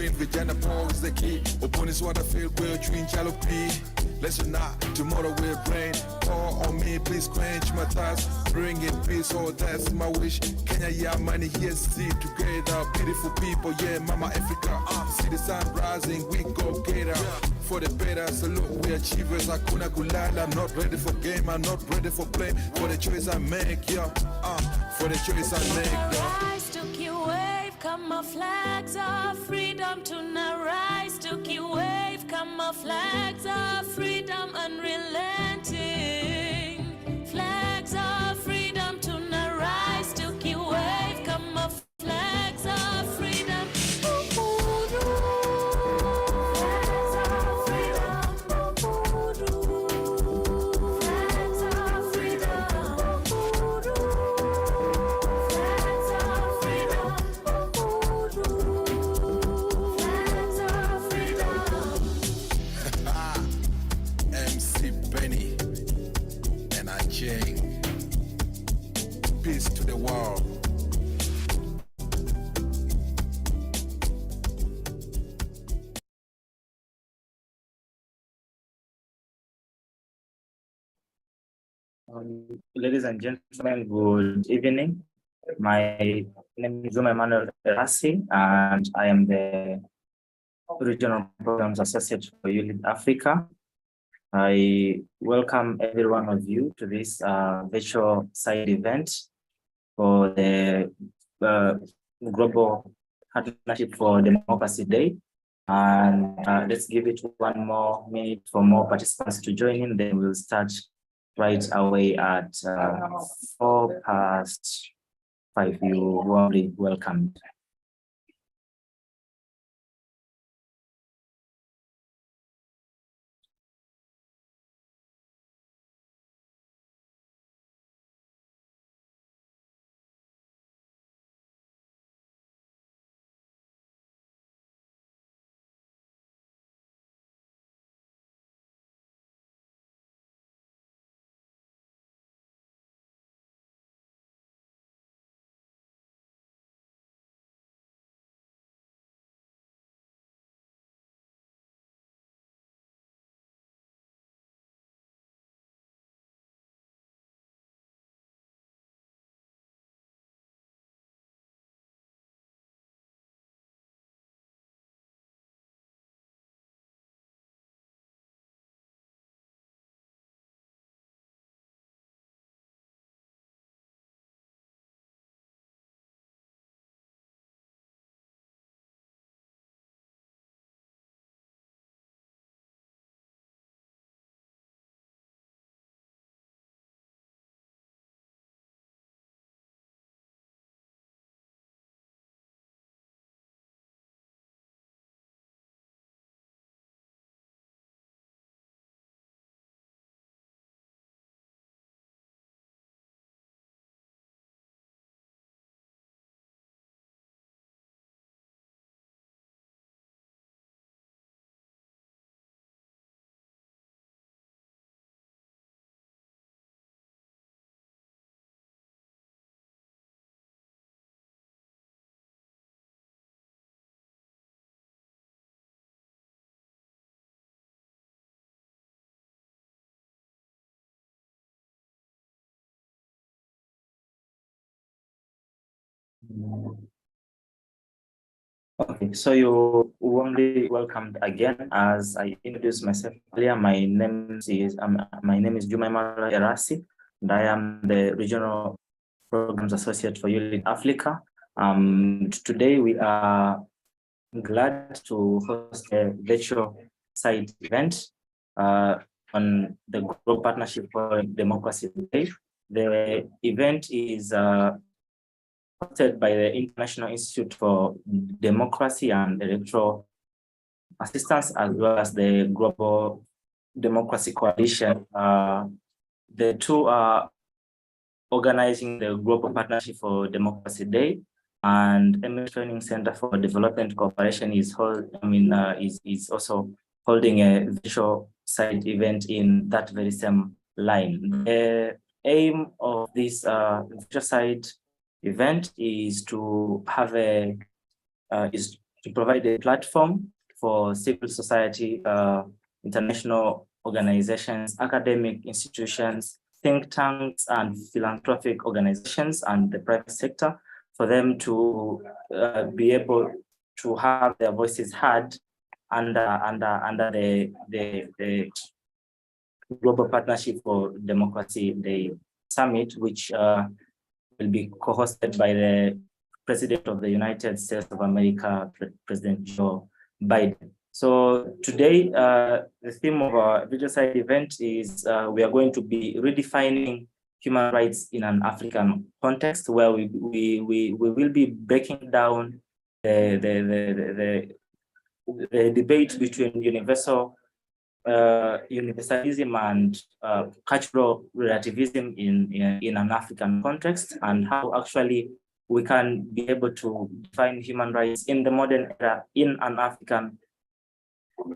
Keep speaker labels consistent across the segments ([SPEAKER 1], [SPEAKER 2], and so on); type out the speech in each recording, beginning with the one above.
[SPEAKER 1] win, vijana pose the key. Opponents wanna feel real, twin jalopy. Listen now, tomorrow we'll brain. Pour on me, please quench my thirst. Bring in peace, oh that's my wish. Kenya, yeah, money here, see together. Beautiful people, yeah, Mama Africa. See the sun rising, we go get up. For the better, salute, we achievers. Hakuna kulala, I'm not ready for game, I'm not ready for play. For the choice I make, yeah. For the choice I make, yeah.
[SPEAKER 2] Rise to keep wave, come our flags of freedom to now rise to keep wave, come our flags of freedom unrelenting. Flags of freedom to now rise to keep wave, come our flags of freedom.
[SPEAKER 1] Peace to the world.
[SPEAKER 3] Ladies and gentlemen, good evening. My name is Emmanuel Erasi, and I am the Regional Programs Associate for ULID Africa. I welcome every one of you to this virtual side event for the Global Partnership for Democracy Day. And let's give it one more minute for more participants to join in, then we'll start right away at 5:04. You warmly welcome. Okay, so you warmly welcomed again. As I introduced myself earlier, my name is Juma Erasi, and I am the Regional Programs Associate for ULID Africa. Today we are glad to host a virtual side event on the Global Partnership for Democracy Day. The event is hosted by the International Institute for Democracy and Electoral Assistance, as well as the Global Democracy Coalition. The two are organizing the Global Partnership for Democracy Day, and MS Training Center for Development Cooperation is also holding a virtual side event in that very same line. The aim of this virtual side event is to have to provide a platform for civil society, international organizations, academic institutions, think tanks, and philanthropic organizations, and the private sector, for them to be able to have their voices heard under the Global Partnership for Democracy, the summit, which will be co-hosted by the President of the United States of America, President Joe Biden. So today, the theme of our video side event is we are going to be redefining human rights in an African context, where we will be breaking down the debate between universalism and cultural relativism in an African context, and how actually we can be able to define human rights in the modern era in an African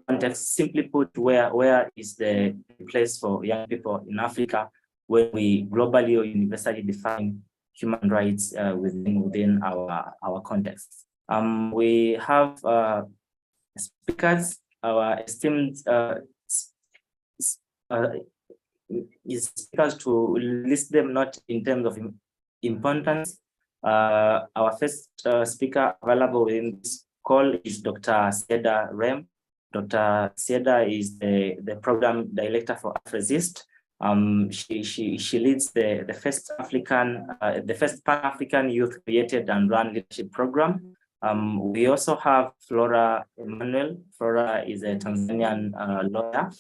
[SPEAKER 3] context. Simply put, where is the place for young people in Africa when we globally or universally define human rights within our context? We have speakers, our esteemed speakers, to list them not in terms of importance. Our first speaker available in this call is Dr. Seda Rem. Dr. Seda is the program director for AfroZist. She leads the first Pan-African Youth Created and Run Leadership Program. We also have Flora Emmanuel. Flora is a Tanzanian lawyer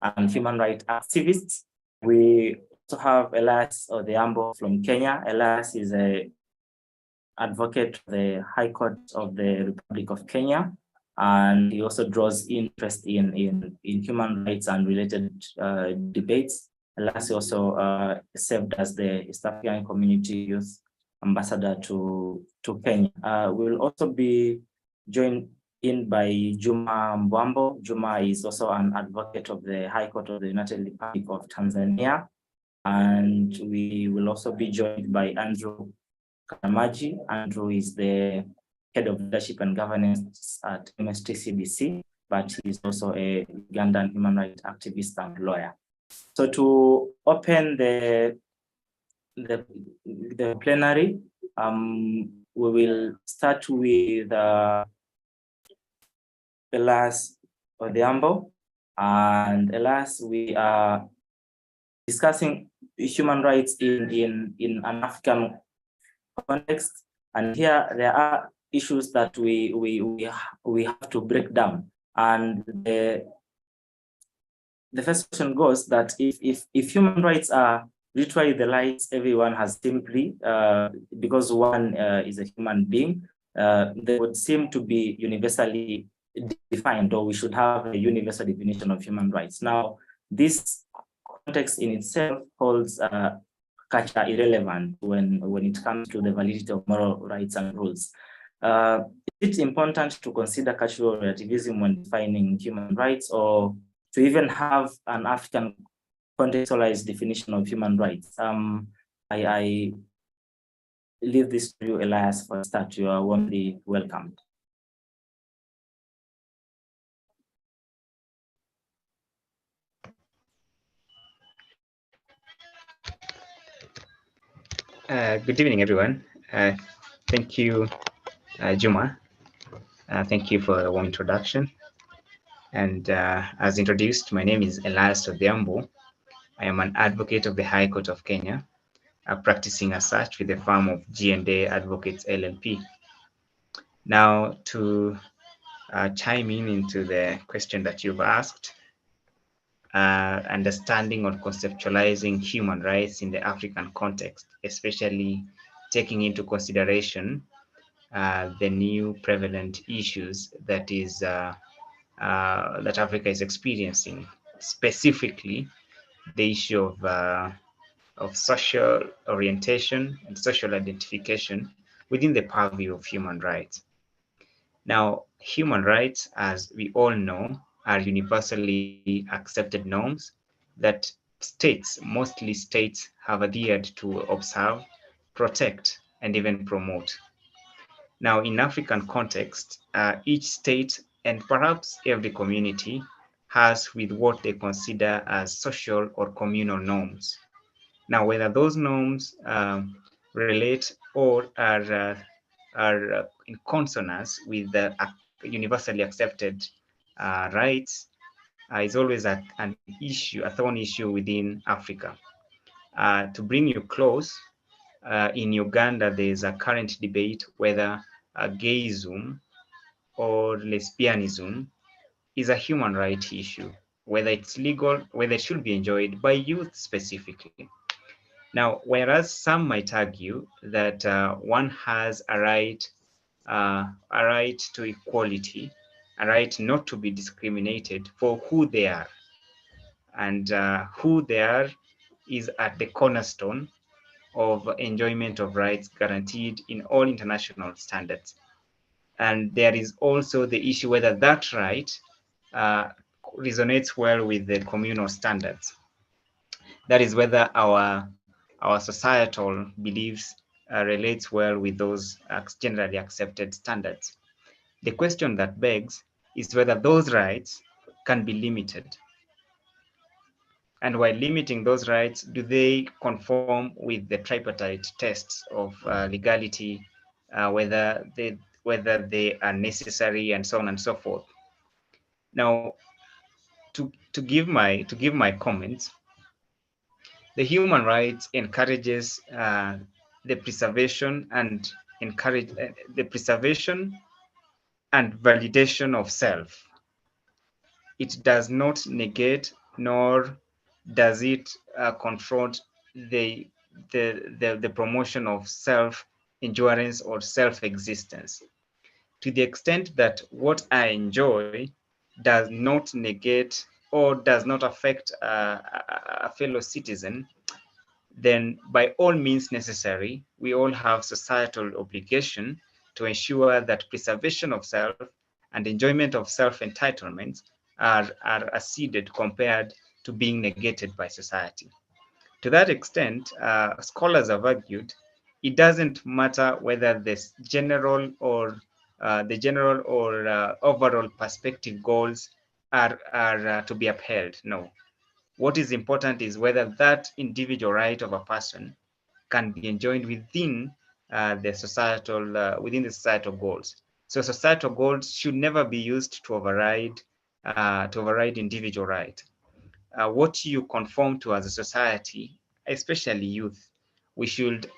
[SPEAKER 3] and human rights activist. We also have Elias Odhiambo from Kenya. Elias is an advocate of the High Court of the Republic of Kenya, and he also draws interest in human rights and related debates. Elias also served as the East African Community Youth Ambassador to Kenya. We will also be joined in by Juma Mbwambo. Juma is also an advocate of the High Court of the United Republic of Tanzania. And we will also be joined by Andrew Kanamaji. Andrew is the head of leadership and governance at MSTCBC, but he's also a Ugandan human rights activist and lawyer. So to open the plenary, we will start with Elias Odhiambo. And Elias, we are discussing human rights in an African context, and here there are issues that we have to break down. And the first question goes that if human rights are literally the rights everyone has simply because one is a human being, they would seem to be universally defined, or we should have a universal definition of human rights. Now, this context in itself holds culture irrelevant when it comes to the validity of moral rights and rules. It's important to consider cultural relativism when defining human rights, or to even have an African contextualized definition of human rights. I leave this to you, Elias, for a start. You are warmly welcomed.
[SPEAKER 4] Good evening, everyone. Thank you, Juma. Thank you for the warm introduction. And as introduced, my name is Elias Odhiambo. I am an advocate of the High Court of Kenya, practicing as such with the firm of G&A Advocates LLP. Now, to chime into the question that you've asked, understanding or conceptualizing human rights in the African context, especially taking into consideration the new prevalent issues that Africa is experiencing, specifically the issue of social orientation and social identification within the purview of human rights. Now, human rights, as we all know, are universally accepted norms that mostly states have adhered to observe, protect, and even promote. Now, in African context, each state and perhaps every community has with what they consider as social or communal norms. Now, whether those norms relate or are in consonance with the universally accepted rights is always an issue, a thorn issue within Africa. To bring you close, in Uganda, there is a current debate whether gayism or lesbianism is a human right issue, whether it's legal, whether it should be enjoyed by youth specifically. Now, whereas some might argue that one has a right to equality, a right not to be discriminated for who they are, and who they are is at the cornerstone of enjoyment of rights guaranteed in all international standards. And there is also the issue whether that right uh, resonates well with the communal standards. That is whether our societal beliefs relates well with those generally accepted standards. The question that begs is whether those rights can be limited. And while limiting those rights, do they conform with the tripartite tests of legality, whether they are necessary, and so on and so forth? Now, to give my comments, the human rights encourages the preservation and encourage the preservation and validation of self. It does not negate nor does it confront the, the promotion of self endurance or self existence. To the extent that what I enjoy does not negate or does not affect a fellow citizen, then by all means necessary, we all have societal obligation to ensure that preservation of self and enjoyment of self-entitlement are acceded compared to being negated by society. To that extent, scholars have argued it doesn't matter whether this general or overall perspective goals are to be upheld. No, what is important is whether that individual right of a person can be enjoyed within the societal goals. So societal goals should never be used to override individual right. What you conform to as a society, especially youth, we should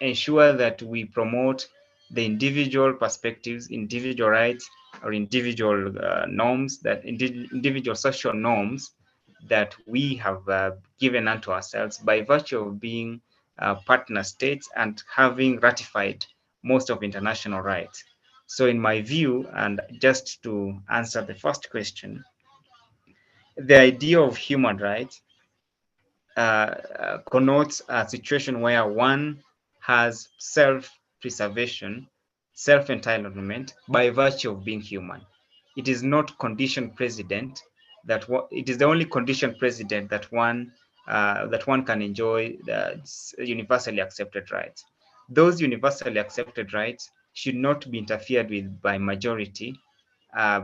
[SPEAKER 4] ensure that we promote the individual perspectives, individual rights, or individual norms, that individual social norms that we have given unto ourselves by virtue of being partner states and having ratified most of international rights. So in my view, and just to answer the first question, the idea of human rights connotes a situation where one has self-preservation, self-entitlement by virtue of being human. It is not condition precedent it is the only condition precedent that one can enjoy the universally accepted rights. Those universally accepted rights should not be interfered with by majority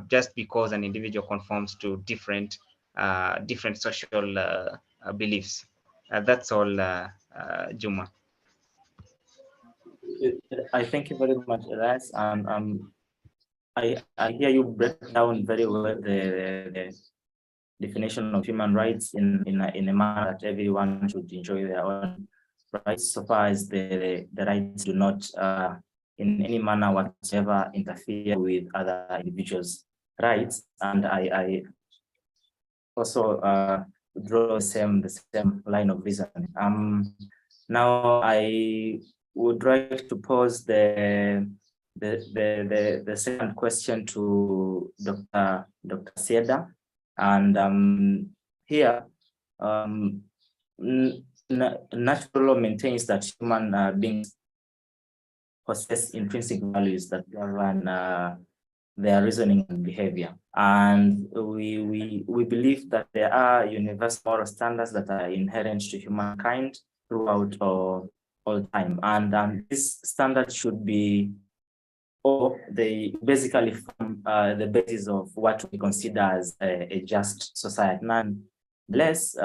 [SPEAKER 4] just because an individual conforms to different social beliefs. That's all, Juma.
[SPEAKER 3] I thank you very much, Elias. And I hear you break down very well the definition of human rights in a manner that everyone should enjoy their own rights, so far as the rights do not in any manner whatsoever interfere with other individuals' rights. And I also draw the same line of reasoning. Now I would like to pose the second question to Dr. Seda. And here, natural law maintains that human beings possess intrinsic values that govern their reasoning and behavior. And we believe that there are universal moral standards that are inherent to humankind throughout all time. And these standards should be or they basically form the basis of what we consider as a just society. Nonetheless,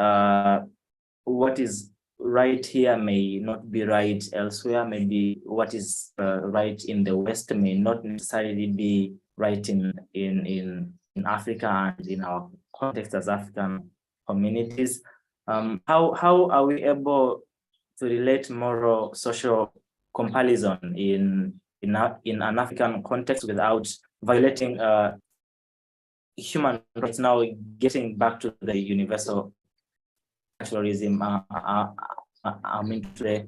[SPEAKER 3] what is right here may not be right elsewhere. Maybe what is right in the West may not necessarily be right in Africa and in our context as African communities. How are we able to relate moral social comparison in an African context without violating human rights? Now, getting back to the universal naturalism, I'm into the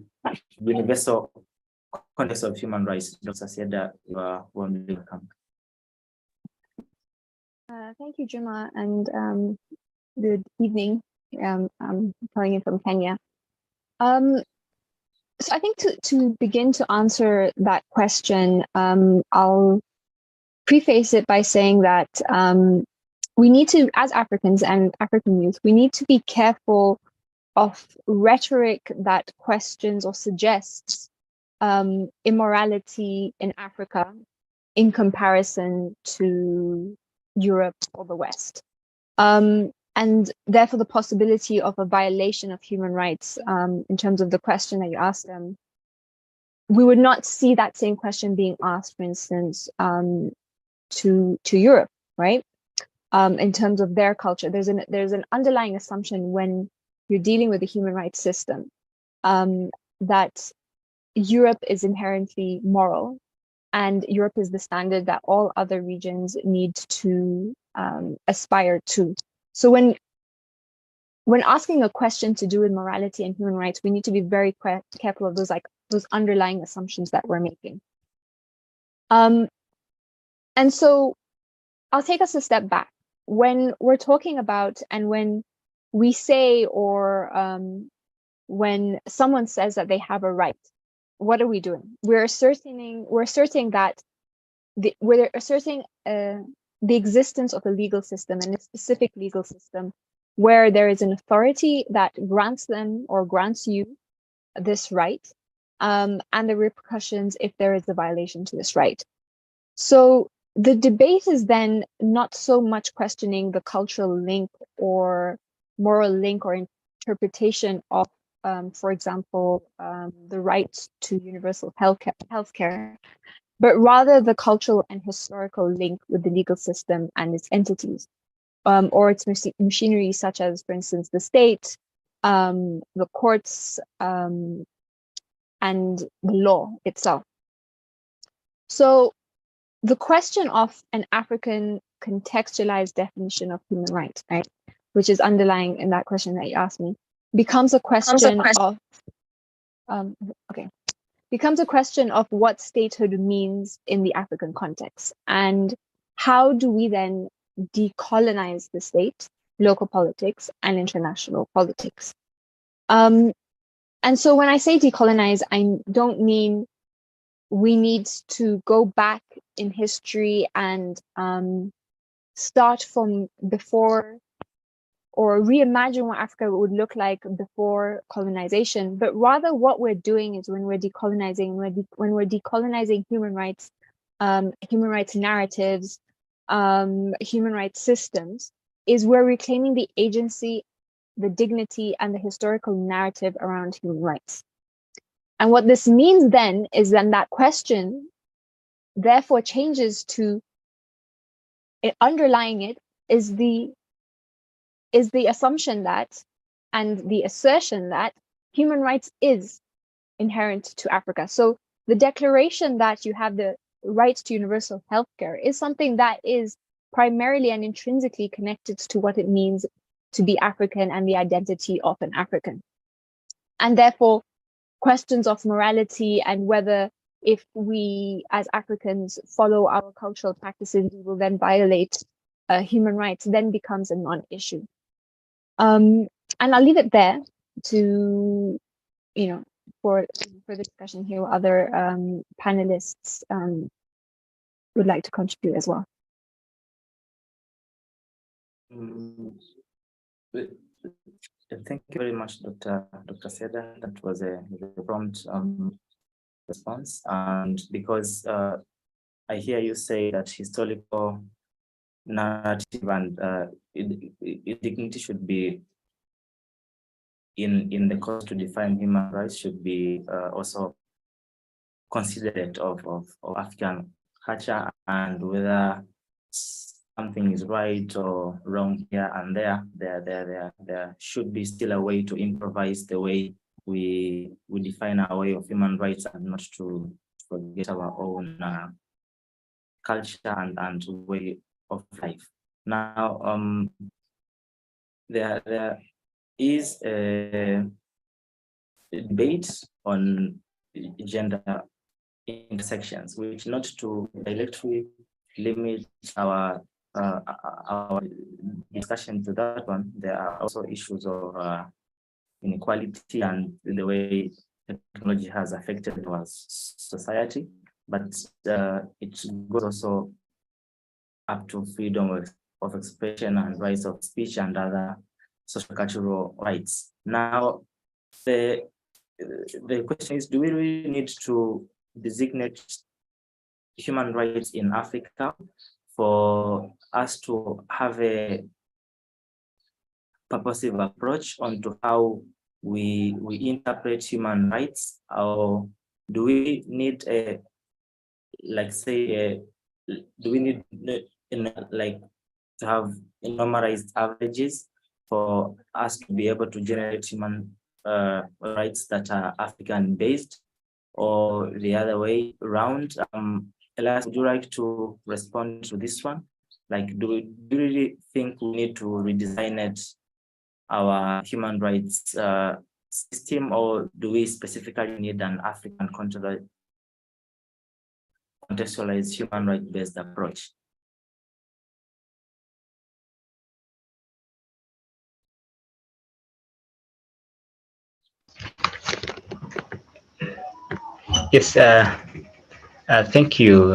[SPEAKER 3] universal context of human rights. Dr. Seda, you are warmly welcome.
[SPEAKER 5] Thank you, Juma, and good evening. I'm calling in from Kenya. So I think to begin to answer that question, I'll preface it by saying that we need to, as Africans and African youth, we need to be careful of rhetoric that questions or suggests immorality in Africa in comparison to Europe or the West. And therefore the possibility of a violation of human rights in terms of the question that you asked them, we would not see that same question being asked, for instance, to Europe, right? In terms of their culture, there's an underlying assumption when you're dealing with the human rights system that Europe is inherently moral, and Europe is the standard that all other regions need to aspire to. So when asking a question to do with morality and human rights, we need to be very careful of those underlying assumptions that we're making. And so I'll take us a step back. When we're talking about, and when we say, or when someone says that they have a right, what are we doing? We're asserting that we're asserting the existence of a legal system, and a specific legal system where there is an authority that grants them or grants you this right, and the repercussions if there is a violation to this right. So the debate is then not so much questioning the cultural link or moral link or interpretation of, for example, the right to universal healthcare, but rather the cultural and historical link with the legal system and its entities, or its machinery, such as, for instance, the state, the courts, and the law itself. So the question of an African contextualized definition of human rights, right, which is underlying in that question that you asked me, becomes a question of what statehood means in the African context, and how do we then decolonize the state, local politics, and international politics. And so when I say decolonize, I don't mean we need to go back in history and start from before, or reimagine what Africa would look like before colonization, but rather what we're doing is when we're decolonizing, when we're decolonizing human rights narratives, human rights systems, is we're reclaiming the agency, the dignity, and the historical narrative around human rights. And what this means then is then that question therefore changes to, underlying it is the assumption that, and the assertion that, human rights is inherent to Africa. So the declaration that you have the right to universal healthcare is something that is primarily and intrinsically connected to what it means to be African and the identity of an African. And therefore, questions of morality and whether, if we as Africans follow our cultural practices, we will then violate human rights, then becomes a non-issue. And I'll leave it there to, for the discussion here, other panelists would like to contribute as well.
[SPEAKER 3] Thank you very much, Dr. Seda. That was a prompt response, and because I hear you say that historical narrative and dignity should be in the course to define human rights should be also considerate of African culture and whether something is right or wrong here and there. There should be still a way to improvise the way we define our way of human rights and not to forget our own culture and way of life. Now, there is a debate on gender intersections, which not to directly limit our discussion to that one. There are also issues of inequality and the way technology has affected our society, but it goes also up to freedom of expression and rights of speech and other social cultural rights. Now, the question is, do we really need to designate human rights in Africa for us to have a purposive approach onto how we interpret human rights, or do we need a, like say, do we need like to have normalized averages for us to be able to generate human rights that are African based, or the other way around? Elias, would you like to respond to this one? Like, do you really think we need to redesign it, our human rights system, or do we specifically need an African contextualized human rights based approach?
[SPEAKER 4] Yes, thank you,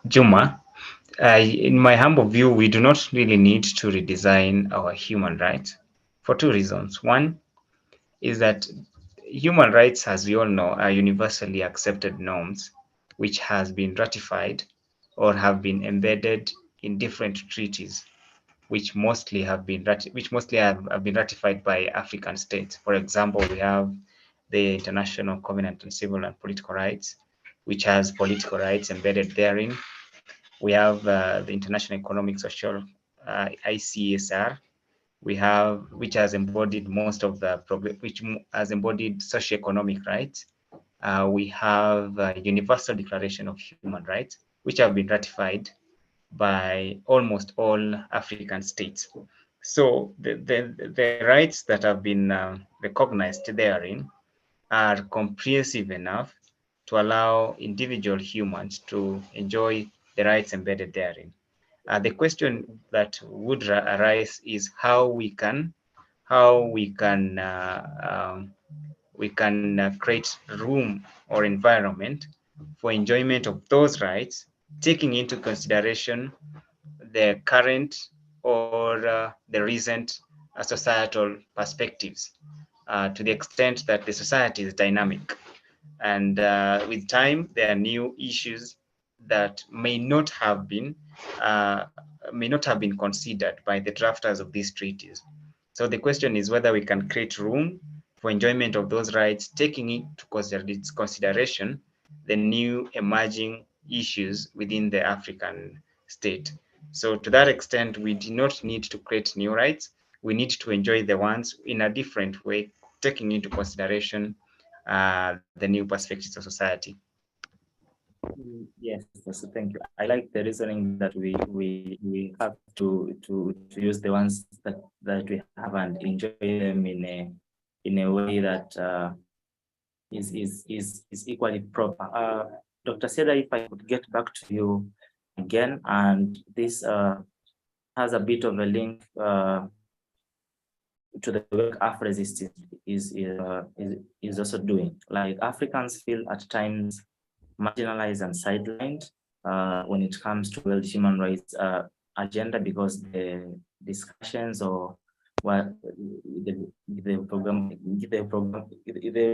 [SPEAKER 4] Juma. In my humble view, we do not really need to redesign our human rights for two reasons. One is that human rights, as we all know, are universally accepted norms which has been ratified or have been embedded in different treaties which mostly have been ratified by African states. For example, we have the International Covenant on Civil and Political Rights, which has political rights embedded therein. We have the International Economic Social ICSR, which has embodied most of the which has embodied socioeconomic rights. We have Universal Declaration of Human Rights, which have been ratified by almost all African states. So the rights that have been recognized therein are comprehensive enough to allow individual humans to enjoy the rights embedded therein. The question that would arise is how we can create room or environment for enjoyment of those rights, taking into consideration the current or the recent societal perspectives, to the extent that the society is dynamic. And with time, there are new issues that may not have been considered by the drafters of these treaties. So the question is whether we can create room for enjoyment of those rights, taking into consideration the new emerging issues within the African state. So to that extent, we do not need to create new rights. We need to enjoy the ones in a different way, taking into consideration the new perspectives of society.
[SPEAKER 3] Yes, thank you. I like the reasoning that we have to use the ones that we have and enjoy them in a way that is equally proper. Dr. Seda, if I could get back to you again, and this has a bit of a link to the work Afroresist is also doing. Like, Africans feel at times marginalized and sidelined when it comes to world human rights agenda, because the discussions or well, the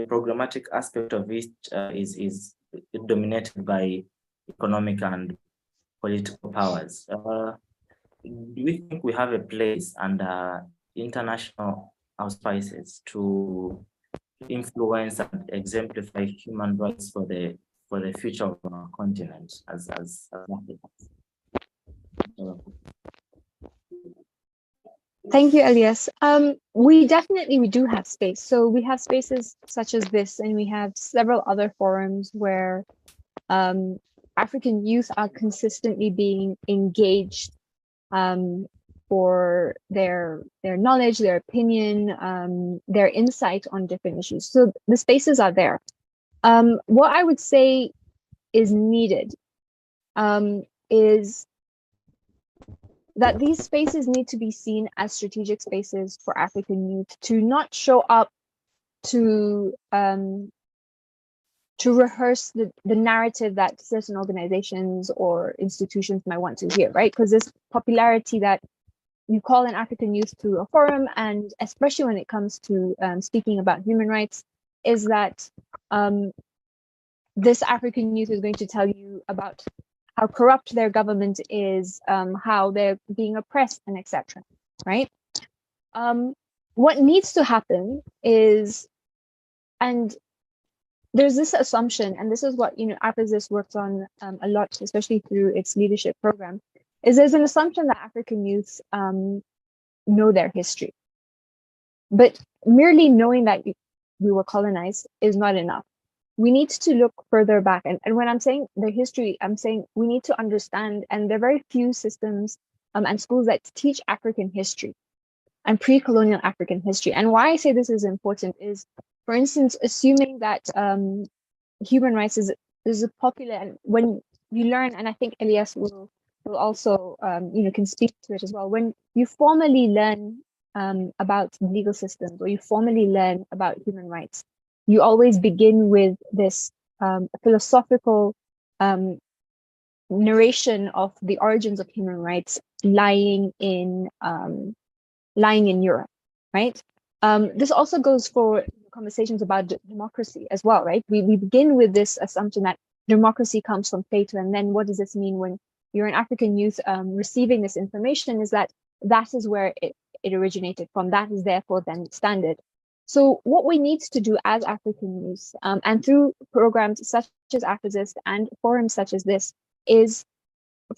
[SPEAKER 3] programmatic aspect of it is dominated by economic and political powers. Do we think we have a place under international auspices to influence and exemplify human rights for the future of our continent as Africans?
[SPEAKER 5] Thank you, Elias. We do have space. So we have spaces such as this, and we have several other forums where African youth are consistently being engaged for their knowledge, their opinion, their insight on different issues. So the spaces are there. What I would say is needed is that these spaces need to be seen as strategic spaces for African youth to not show up to rehearse the narrative that certain organizations or institutions might want to hear, right? Because this popularity that you call an African youth to a forum, and especially when it comes to speaking about human rights, is that this African youth is going to tell you about how corrupt their government is, how they're being oppressed, and etc. Right? What needs to happen is, and there's this assumption, and this is what Apizis works on a lot, especially through its leadership program, is there's an assumption that African youths know their history, but merely knowing that we were colonized is not enough. We need to look further back. And when I'm saying the history, I'm saying we need to understand, and there are very few systems and schools that teach African history and pre-colonial African history. And why I say this is important is, for instance, assuming that human rights is a popular, and when you learn, and I think Elias will also can speak to it as well, when you formally learn about legal systems, or you formally learn about human rights, you always begin with this philosophical narration of the origins of human rights lying in Europe, right? This also goes for conversations about democracy as well, right? We begin with this assumption that democracy comes from Plato, and then what does this mean when you're an African youth receiving this information? Is that is where it originated from. That is therefore then standard. So what we need to do as African youth, and through programs such as Apizis and forums such as this, is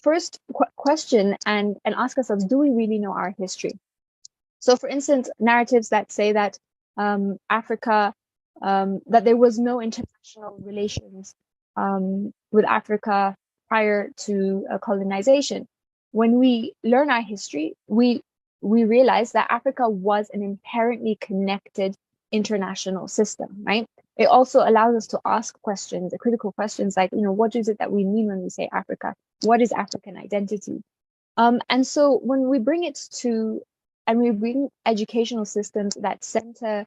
[SPEAKER 5] first question and ask ourselves, do we really know our history? So for instance, narratives that say that Africa, that there was no international relations with Africa prior to colonization. When we learn our history, we realize that Africa was an inherently connected international system, right? It also allows us to ask questions, critical questions like, what is it that we mean when we say Africa? What is African identity? And so when we bring it to, and we bring educational systems that center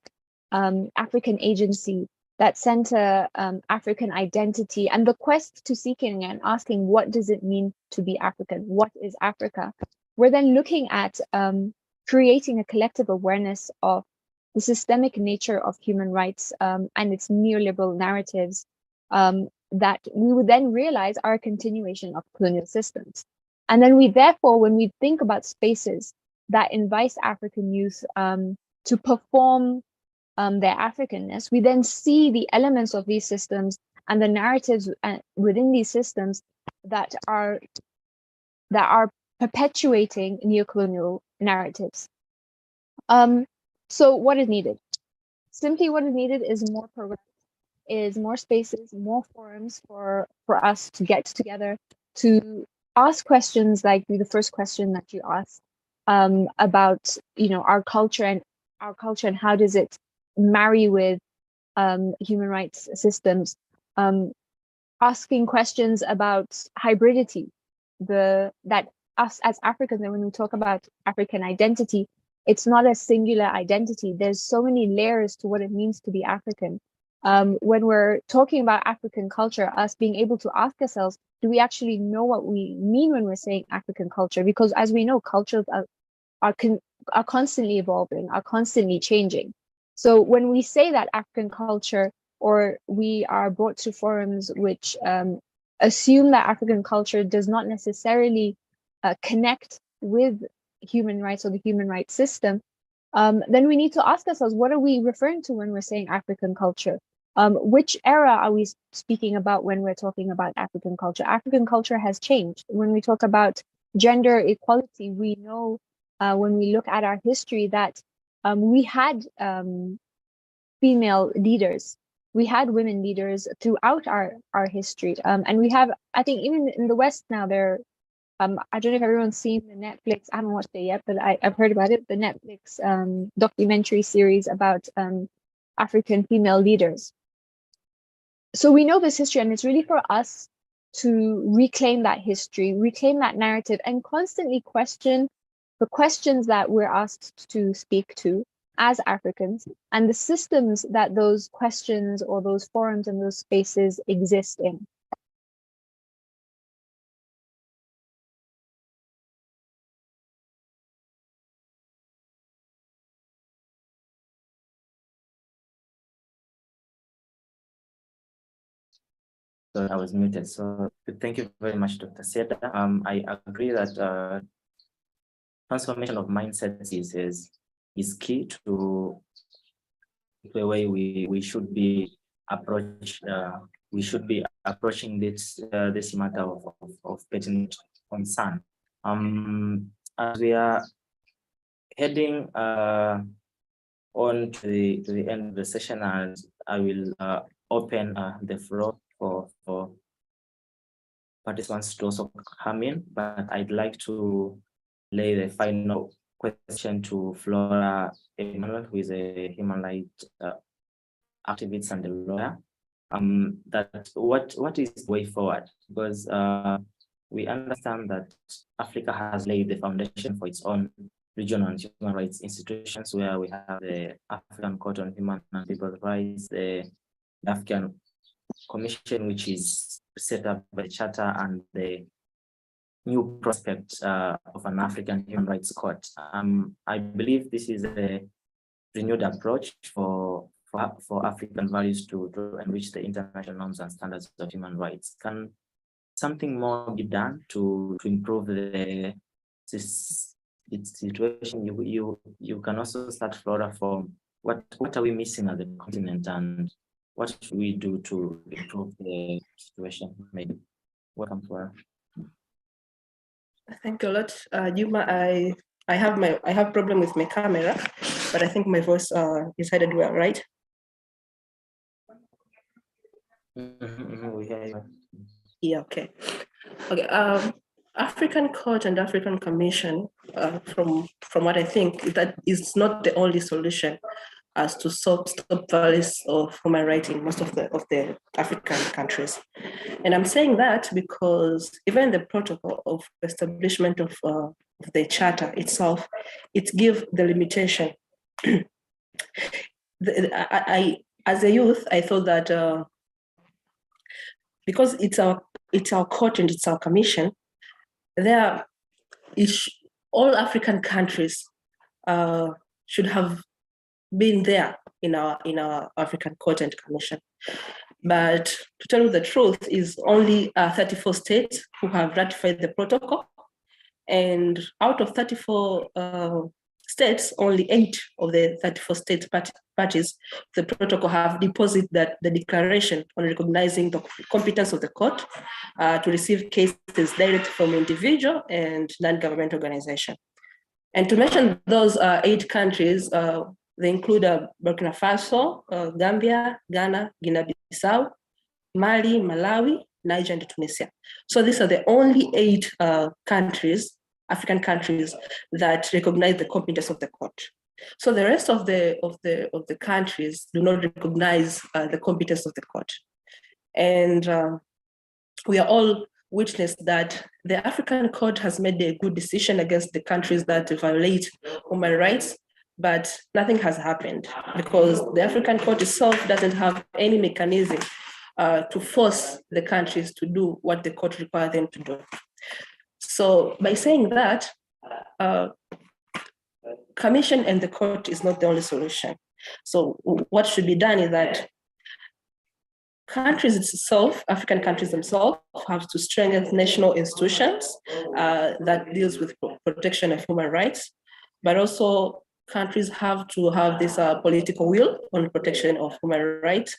[SPEAKER 5] African agency, that center African identity, and the quest to seeking and asking, what does it mean to be African? What is Africa? We're then looking at creating a collective awareness of the systemic nature of human rights and its neoliberal narratives that we would then realize are a continuation of colonial systems. And then we therefore, when we think about spaces that invite African youth to perform their Africanness, we then see the elements of these systems and the narratives within these systems that are perpetuating neocolonial narratives. So what is needed? Simply what is needed is more programs, is more spaces, more forums for us to get together, to ask questions like the first question that you asked about our culture and how does it marry with human rights systems, asking questions about hybridity, that us as Africans, and when we talk about African identity, it's not a singular identity. There's so many layers to what it means to be African. When we're talking about African culture, us being able to ask ourselves, do we actually know what we mean when we're saying African culture? Because as we know, cultures are are constantly evolving, are constantly changing. So when we say that African culture, or we are brought to forums which assume that African culture does not necessarily connect with human rights or the human rights system, then we need to ask ourselves, what are we referring to when we're saying African culture? Which era are we speaking about when we're talking about African culture? African culture has changed. When we talk about gender equality, we know when we look at our history that we had female leaders. We had women leaders throughout our history. And we have, I think even in the West now, there I don't know if everyone's seen the Netflix, I haven't watched it yet, but I've heard about it, the Netflix documentary series about African female leaders. So we know this history, and it's really for us to reclaim that history, reclaim that narrative, and constantly question the questions that we're asked to speak to as Africans, and the systems that those questions or those forums and those spaces exist in.
[SPEAKER 3] So I was muted. So thank you very much, Dr. Seda. I agree that transformation of mindsets is key to the way we should be approaching this matter of pertinent concern. As we are heading on to the end of the session, and I will open the floor for participants to also come in, but I'd like to lay the final question to Flora Emmanuel, who is a human rights activist and a lawyer. That what is the way forward? Because we understand that Africa has laid the foundation for its own regional and human rights institutions, where we have the African Court on Human and People's Rights, the African Commission, which is set up by the Charter, and the new prospect of an African Human Rights Court. I believe this is a renewed approach for African values to enrich the international norms and standards of human rights. Can something more be done to improve this situation? You can also start, Flora, from what are we missing as a continent, and what should we do to improve the situation? Maybe. Welcome, Flora.
[SPEAKER 6] Thank you a lot, Juma. I have problem with my camera, but I think my voice is headed well, right?
[SPEAKER 3] We hear you.
[SPEAKER 6] Yeah. Okay. African Court and African Commission, from what I think, that is not the only solution as to stop violence of human rights in most of the African countries. And I'm saying that because even the protocol of establishment of the charter itself, it gives the limitation. As a youth, I thought that because it's our court and it's our commission, all African countries should have been there in our African Court and Commission. But to tell you the truth, is only 34 states who have ratified the protocol, and out of 34 states, only 8 of the 34 state parties the protocol have deposited that the declaration on recognizing the competence of the court to receive cases direct from individual and non-government organization. And to mention those 8 countries, they include Burkina Faso, Gambia, Ghana, Guinea-Bissau, Mali, Malawi, Niger, and Tunisia. So these are the only 8 countries, African countries, that recognize the competence of the court. So the rest of the countries do not recognize the competence of the court. And we are all witness that the African Court has made a good decision against the countries that violate human rights, but nothing has happened because the African Court itself doesn't have any mechanism to force the countries to do what the court requires them to do. So by saying that, Commission and the court is not the only solution. So what should be done is that countries itself, African countries themselves, have to strengthen national institutions that deals with protection of human rights, but also countries have to have this political will on protection of human rights,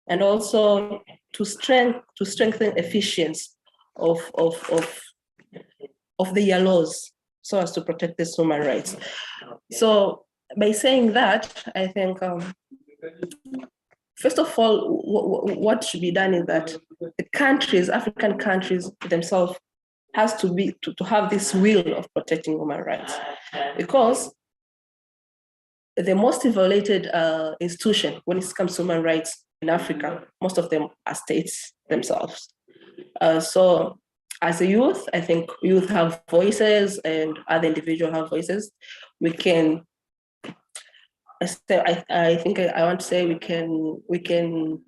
[SPEAKER 6] and also to strengthen efficiency of their laws so as to protect these human rights. So by saying that, I think first of all, what should be done is that the countries, African countries themselves, has to be to have this will of protecting human rights, because the most violated institution when it comes to human rights in Africa, most of them are states themselves. So as a youth, I think youth have voices and other individuals have voices. We can, I think I want to say we can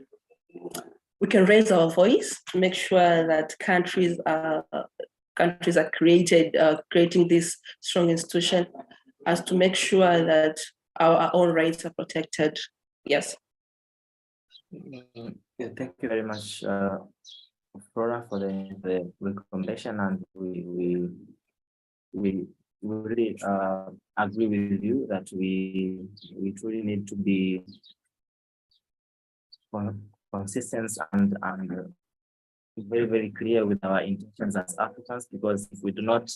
[SPEAKER 6] raise our voice to make sure that countries are creating this strong institution as to make sure that our own rights are protected. Yes.
[SPEAKER 3] Yeah, thank you very much, Flora, for the recommendation, and we really agree with you that we truly need to be consistent and very, very clear with our intentions as Africans, because if we do not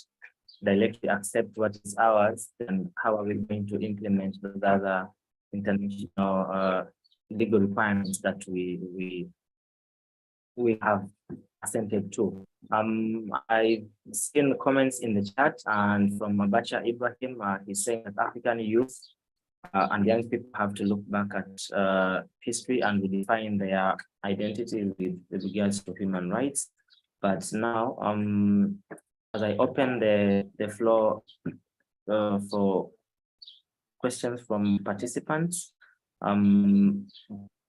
[SPEAKER 3] directly accept what is ours, then how are we going to implement those other international legal requirements that we have assented to? I've seen comments in the chat, and from Mabacha Ibrahim, he's saying that African youth and young people have to look back at history and redefine their identity with regards to human rights. But now, as I open the floor for questions from participants,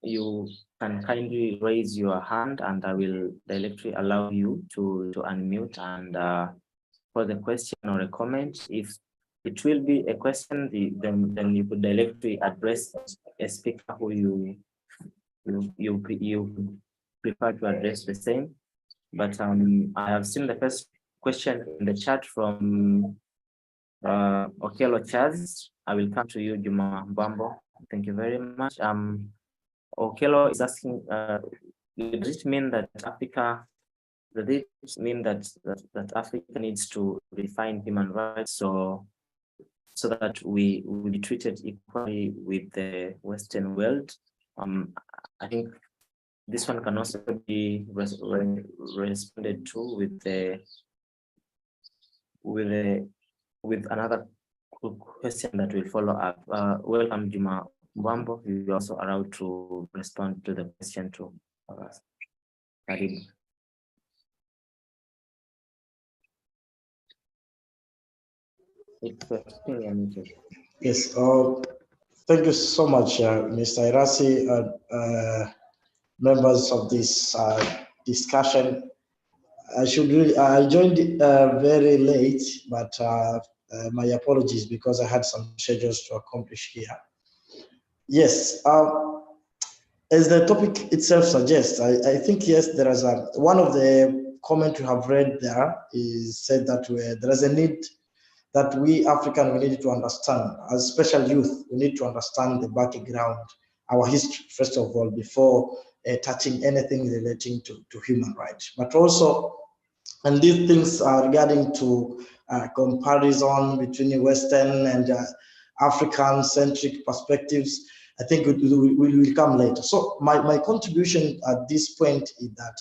[SPEAKER 3] you can kindly raise your hand and I will directly allow you to unmute and for the question or a comment. If it will be a question, then you could directly address a speaker who you prefer to address the same. But I have seen the first question in the chat from Okello Chaz. I will come to you, Juma Bambo. Thank you very much. Okello is asking, does it mean that Africa Africa needs to redefine human rights so that we will be treated equally with the Western world? I think this one can also be responded to with another question that will follow up. Welcome, Juma Mwambo. You're also allowed to respond to the question too.
[SPEAKER 7] Yes, thank you so much, Mr. Irasi, members of this discussion. I joined very late, but my apologies because I had some schedules to accomplish here. Yes, as the topic itself suggests, I think, yes, there is one of the comments you have read there is said that there is a need that we African, we need to understand, as special youth, we need to understand the background, our history, first of all, before touching anything relating to human rights. But also, and these things are regarding to comparison between Western and African-centric perspectives, I think we will come later. So my contribution at this point is that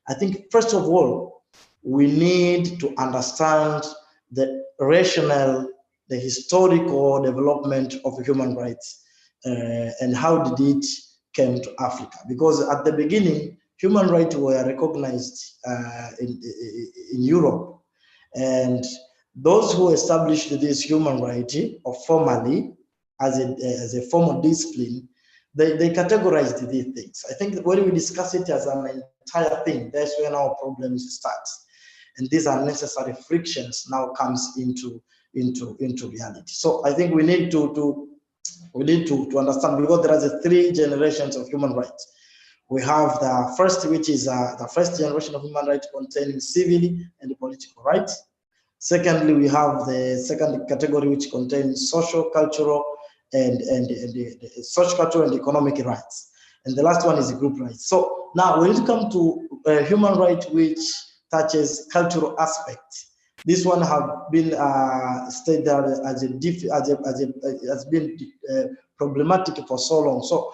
[SPEAKER 7] I think, first of all, we need to understand the rationale, the historical development of human rights and how did it came to Africa. Because at the beginning, human rights were recognized in Europe, and those who established this human right formally as a formal discipline, they categorized these things. I think when we discuss it as an entire thing, that's when our problems start. And these unnecessary frictions now comes into into reality. So I think we need to understand, because there are the 3 generations of human rights. We have the first, which is the first generation of human rights containing civil and political rights. Secondly, we have the second category, which contains social, cultural, and social, cultural, and economic rights. And the last one is group rights. So now, when it comes to human rights, which touches cultural aspects, this one have been stated has been problematic for so long. So,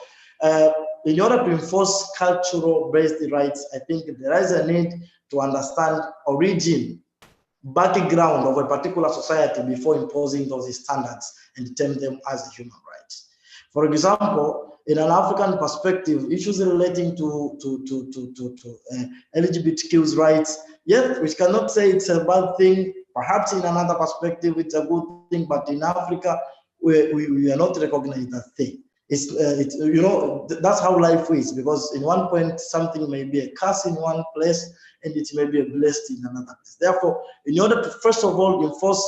[SPEAKER 7] in order to enforce cultural-based rights, I think there is a need to understand origin, background of a particular society before imposing those standards and term them as human rights. For example, in an African perspective, issues relating to LGBTQ's rights, yes, we cannot say it's a bad thing. Perhaps in another perspective, it's a good thing, but in Africa, we are not recognizing that thing. It's you know, that's how life is, because in one point something may be a curse in one place and it may be a blessed in another place. Therefore, in order to first of all enforce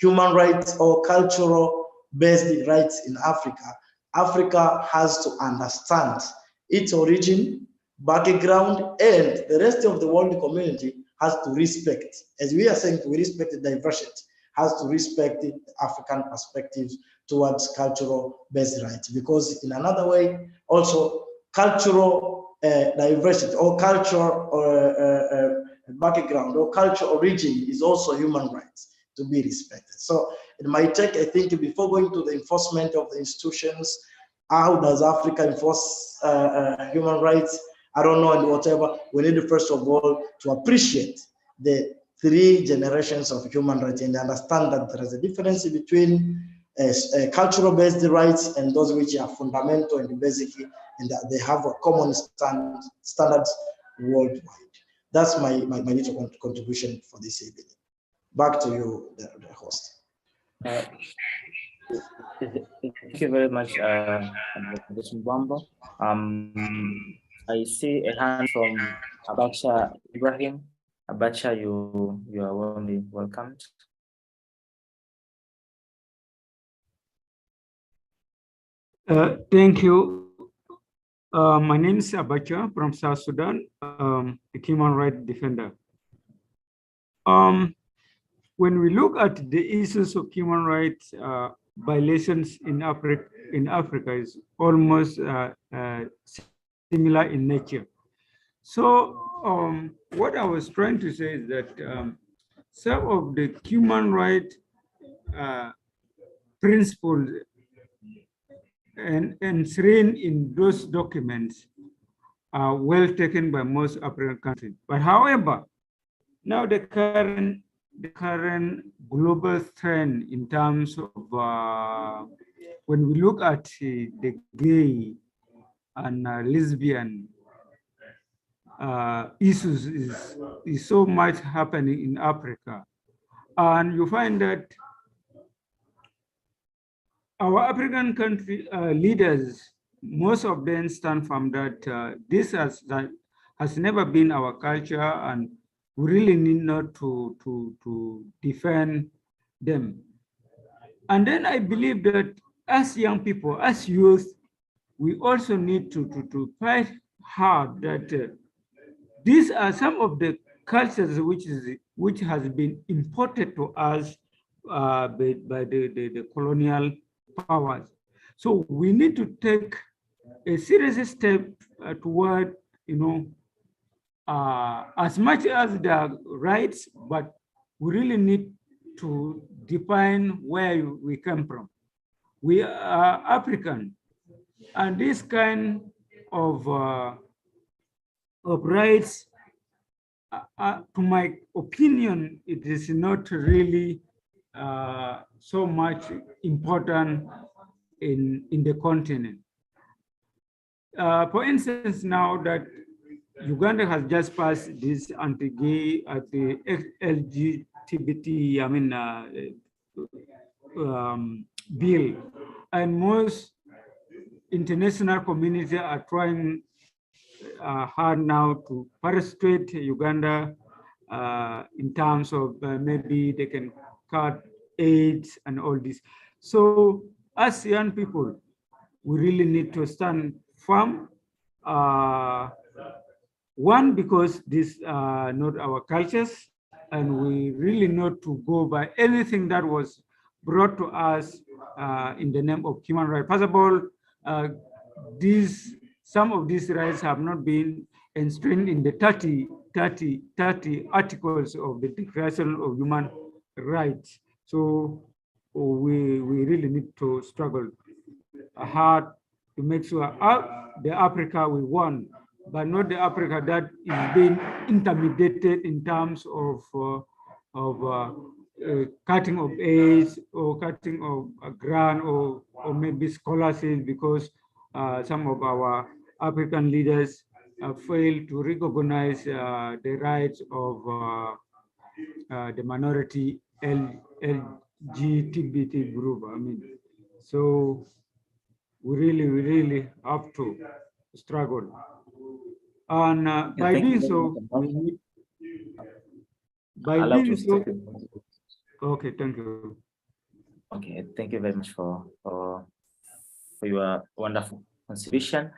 [SPEAKER 7] human rights or cultural based rights in Africa, Africa has to understand its origin, background, and the rest of the world community has to respect, as we are saying, we respect the diversity, has to respect the African perspectives towards cultural-based rights, because in another way, also cultural diversity or cultural background or cultural origin is also human rights to be respected. So in my take, I think before going to the enforcement of the institutions, how does Africa enforce human rights? I don't know, and whatever, we need first of all to appreciate the 3 generations of human rights and understand that there is a difference between cultural-based rights and those which are fundamental and basic, and that they have a common standards worldwide. That's my little contribution for this evening. Back to you, the host.
[SPEAKER 3] Thank you very much, Mr. Bambo. I see a hand from Abacha Ibrahim. Abacha, you are warmly welcomed.
[SPEAKER 8] Thank you. My name is Abacha from South Sudan, a human rights defender. When we look at the issues of human rights violations in Africa is almost similar in nature. So what I was trying to say is that some of the human rights principles and enshrined in those documents are well taken by most African countries. But however, now the current global trend in terms of when we look at the gay and lesbian issues is so much happening in Africa. And you find that our African country leaders, most of them stand from that this has never been our culture, and we really need not to defend them. And then I believe that as young people, as youth, we also need to fight hard that these are some of the cultures which has been imported to us by the colonial powers. So we need to take a serious step toward, as much as the rights, but we really need to define where we come from. We are African, and this kind of rights, to my opinion, it is not really so much important in the continent. For instance, now that Uganda has just passed this anti-gay, the LGBT, bill, and most international community are trying hard now to persuade Uganda in terms of maybe they can cut AIDS and all this. So as young people, we really need to stand firm. One, because these are not our cultures, and we really not to go by anything that was brought to us in the name of human rights. First of all, some of these rights have not been enshrined in the 30 articles of the Declaration of Human Rights. So we really need to struggle hard to make sure the Africa we want, but not the Africa that is being intimidated in terms of cutting of aid or cutting of a grant or maybe scholarships, because some of our African leaders fail to recognize the rights of the minority LGBT group. I mean, so we really have to struggle. And by doing so, okay, thank you.
[SPEAKER 3] Okay, thank you very much for your wonderful contribution.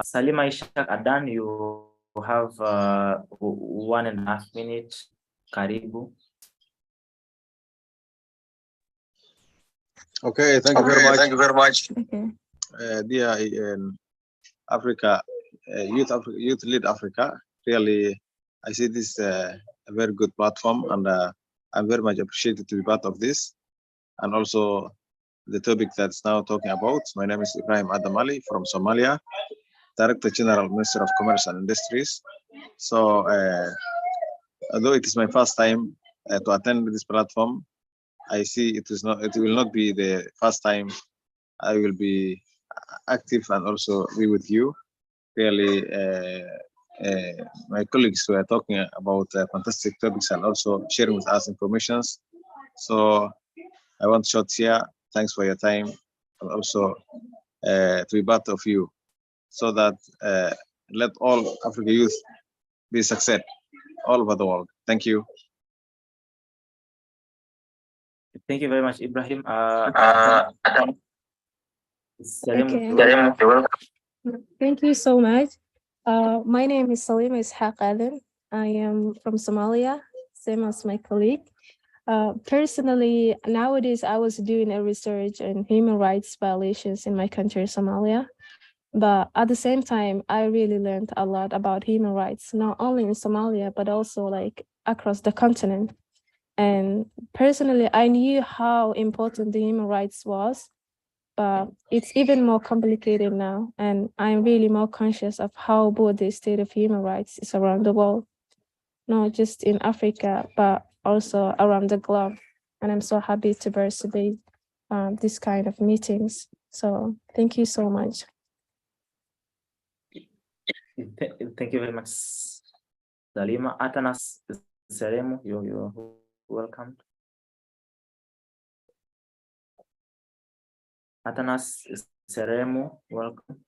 [SPEAKER 3] Salima Ishak Adan, you have 1.5 minutes. Karibu.
[SPEAKER 9] Okay, thank you very much.
[SPEAKER 10] Thank you very much. Okay.
[SPEAKER 9] Dear Africa, Youth Lead Africa, really, I see this a very good platform, and I'm very much appreciated to be part of this. And also the topic that's now talking about. My name is Ibrahim Adamali from Somalia, Director General, Minister of Commerce and Industries. So, although it is my first time to attend this platform, I see it will not be the first time I will be active and also be with you. Really, my colleagues were talking about fantastic topics and also sharing with us information. So I want to short here. Thanks for your time, and also to be part of you, so that let all African youth be success all over the world. Thank you.
[SPEAKER 3] Thank you very much, Ibrahim.
[SPEAKER 10] Okay. Thank you so much. My name is Salima Ishaq Adam. I am from Somalia, same as my colleague. Personally, nowadays I was doing a research on human rights violations in my country, Somalia. But at the same time, I really learned a lot about human rights, not only in Somalia, but also like across the continent. And personally, I knew how important the human rights was, but it's even more complicated now. And I'm really more conscious of how poor the state of human rights is around the world, not just in Africa, but also around the globe. And I'm so happy to participate this kind of meetings. So thank you so much.
[SPEAKER 3] Thank you very much, Salima. Atanas Seremu, you're welcome. Atanas Seremu, welcome.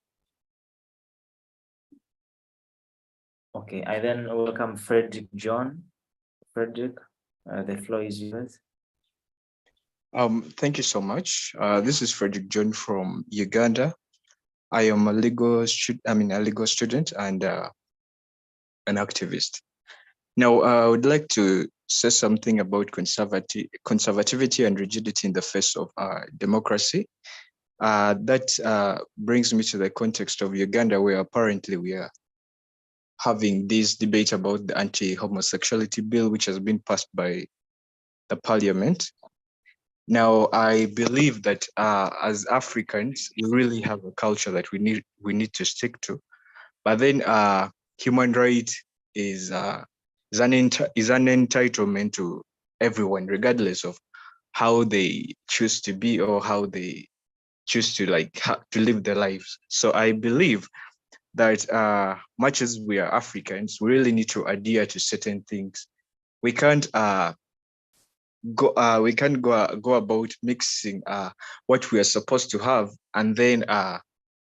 [SPEAKER 3] Okay, I then welcome Frederick John. Frederick, the floor is yours.
[SPEAKER 11] Thank you so much. This is Frederick John from Uganda. I am a legal student and an activist. Now, I would like to say something about conservativity and rigidity in the face of democracy. That brings me to the context of Uganda, where apparently we are having this debate about the anti-homosexuality bill, which has been passed by the parliament. Now, I believe that as Africans, we really have a culture that we need to stick to. But then human rights is an entitlement to everyone, regardless of how they choose to be or how they choose to to live their lives. So I believe that much as we are Africans, we really need to adhere to certain things. We can't go about mixing what we are supposed to have and then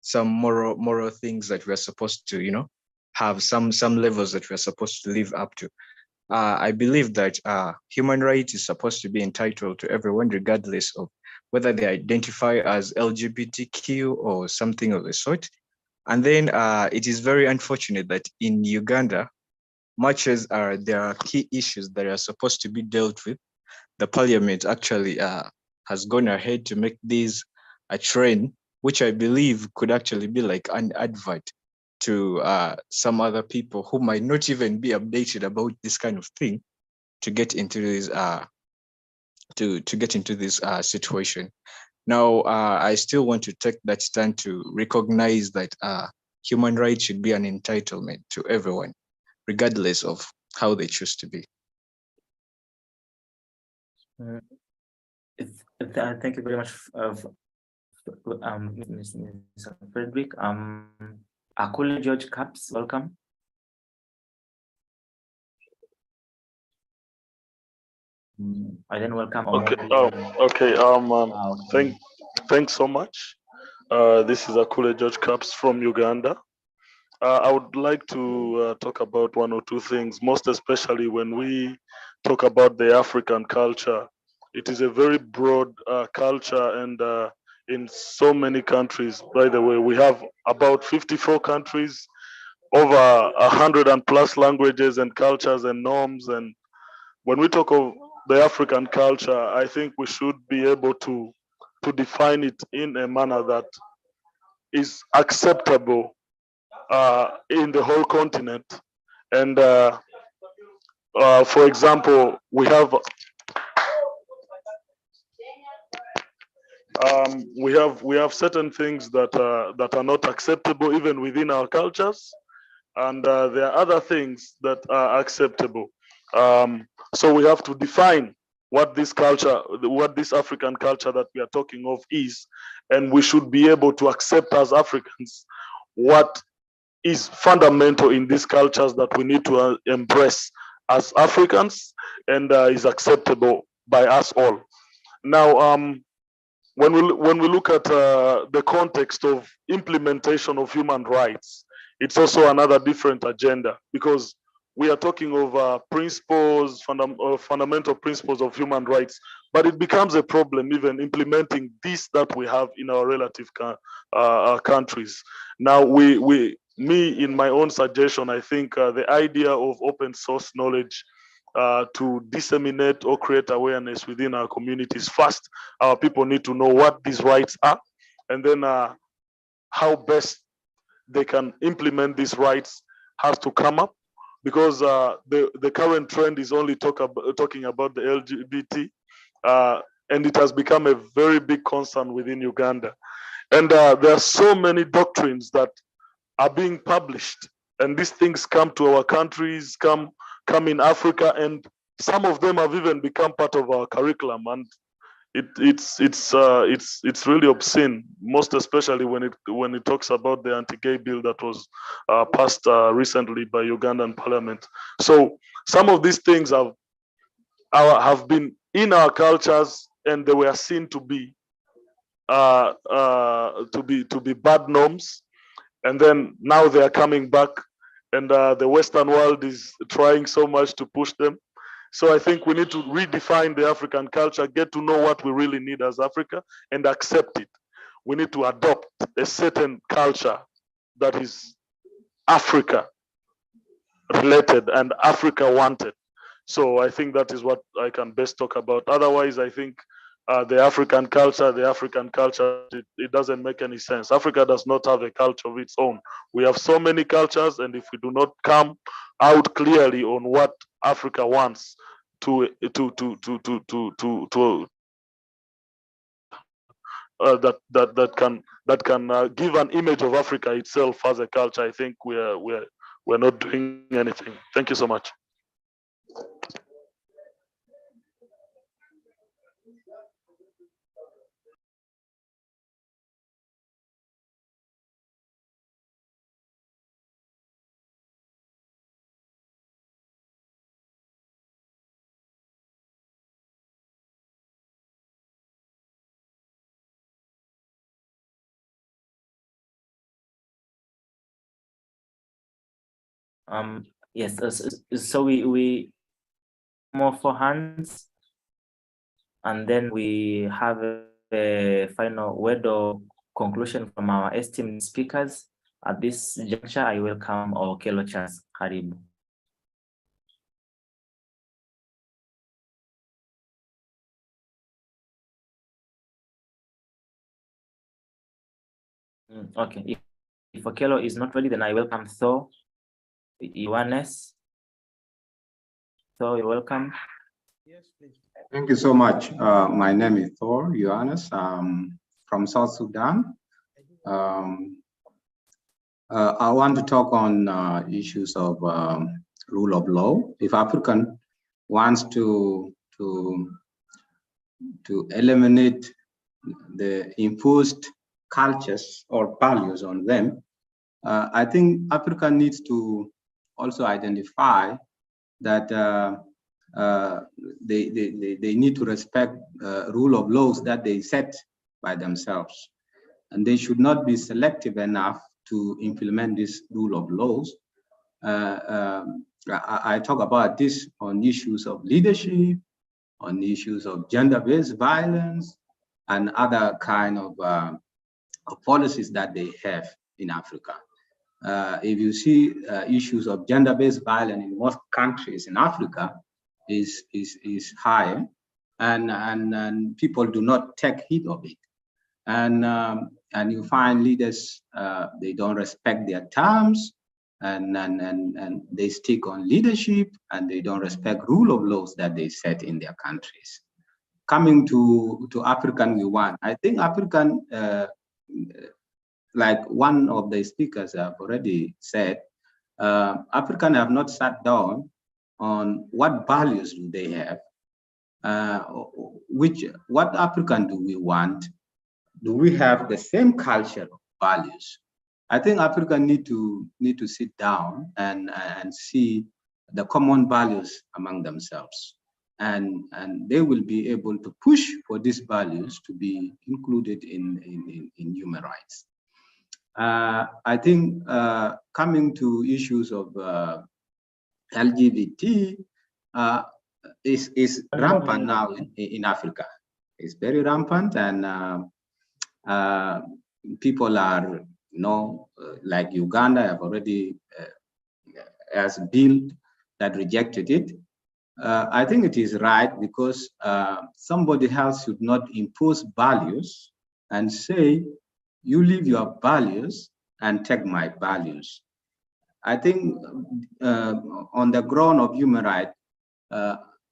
[SPEAKER 11] some moral things that we are supposed to have, some levels that we are supposed to live up to. I believe that human rights is supposed to be entitled to everyone, regardless of whether they identify as LGBTQ or something of the sort. And then it is very unfortunate that in Uganda, much as there are key issues that are supposed to be dealt with, the parliament actually has gone ahead to make these a trend, which I believe could actually be like an advert to some other people who might not even be updated about this kind of thing to get into this to get into this situation. Now, I still want to take that stand to recognize that human rights should be an entitlement to everyone, regardless of how they choose to be.
[SPEAKER 3] Thank you very much, Mr. Frederick. Akule George Caps, welcome. I then welcome.
[SPEAKER 12] Okay. Thanks so much. This is Akule George Caps from Uganda. I would like to talk about one or two things, most especially when we talk about the African culture. It is a very broad culture, and in so many countries, by the way, we have about 54 countries, over 100 and plus languages and cultures and norms. And when we talk of the African culture, I think we should be able to define it in a manner that is acceptable in the whole continent. And for example, we have certain things that are not acceptable even within our cultures, and there are other things that are acceptable. So we have to define what this culture, what this African culture that we are talking of is, and we should be able to accept as Africans what is fundamental in these cultures that we need to embrace as Africans, and is acceptable by us all. Now, when we look at the context of implementation of human rights, it's also another different agenda, because we are talking of principles, fundamental principles of human rights, but it becomes a problem even implementing this that we have in our relative countries. Now, me, in my own suggestion, I think the idea of open source knowledge to disseminate or create awareness within our communities. First, our people need to know what these rights are, and then how best they can implement these rights has to come up, because the current trend is only talking about the LGBT, and it has become a very big concern within Uganda. And there are so many doctrines that are being published, and these things come to our countries, come in Africa, and some of them have even become part of our curriculum, and it's really obscene, most especially when it talks about the anti-gay bill that was passed recently by Ugandan parliament. So some of these things have been in our cultures, and they were seen to be bad norms, and then now they are coming back, and the Western world is trying so much to push them. So I think we need to redefine the African culture, get to know what we really need as Africa, and accept it. We need to adopt a certain culture that is Africa related and Africa wanted. So I think that is what I can best talk about. Otherwise, I think the African culture, it doesn't make any sense. Africa does not have a culture of its own. We have so many cultures, and if we do not come out clearly on what Africa wants that can give an image of Africa itself as a culture, I think we're not doing anything. Thank you so much.
[SPEAKER 3] Yes, so we more for hands, and then we have a final word or conclusion from our esteemed speakers. At this juncture, I welcome Okello Charles. Karibu. Okay, if Okello is not ready, then I welcome Thor, Ioannes. Thor, you're welcome.
[SPEAKER 13] Yes, please. Thank you so much. My name is Thor Ioannes. From South Sudan. I want to talk on issues of rule of law. If African wants to eliminate the imposed cultures or values on them, I think Africa needs to also identify that they need to respect rule of laws that they set by themselves. And they should not be selective enough to implement this rule of laws. I talk about this on issues of leadership, on issues of gender-based violence, and other kind of policies that they have in Africa. If you see issues of gender-based violence in most countries in Africa is high, and people do not take heed of it. And you find leaders, they don't respect their terms, and they stick on leadership, and they don't respect rule of laws that they set in their countries. Coming to African, I think African, like one of the speakers have already said, African have not sat down on what values do they have, what African do we want? Do we have the same culture values? I think Africa need to sit down and see the common values among themselves, and they will be able to push for these values to be included in human rights. I think coming to issues of LGBT is rampant now in Africa. It's very rampant, and people are, like Uganda have already has a bill that rejected it. I think it is right, because somebody else should not impose values and say, you leave your values and take my values. I think on the ground of human rights,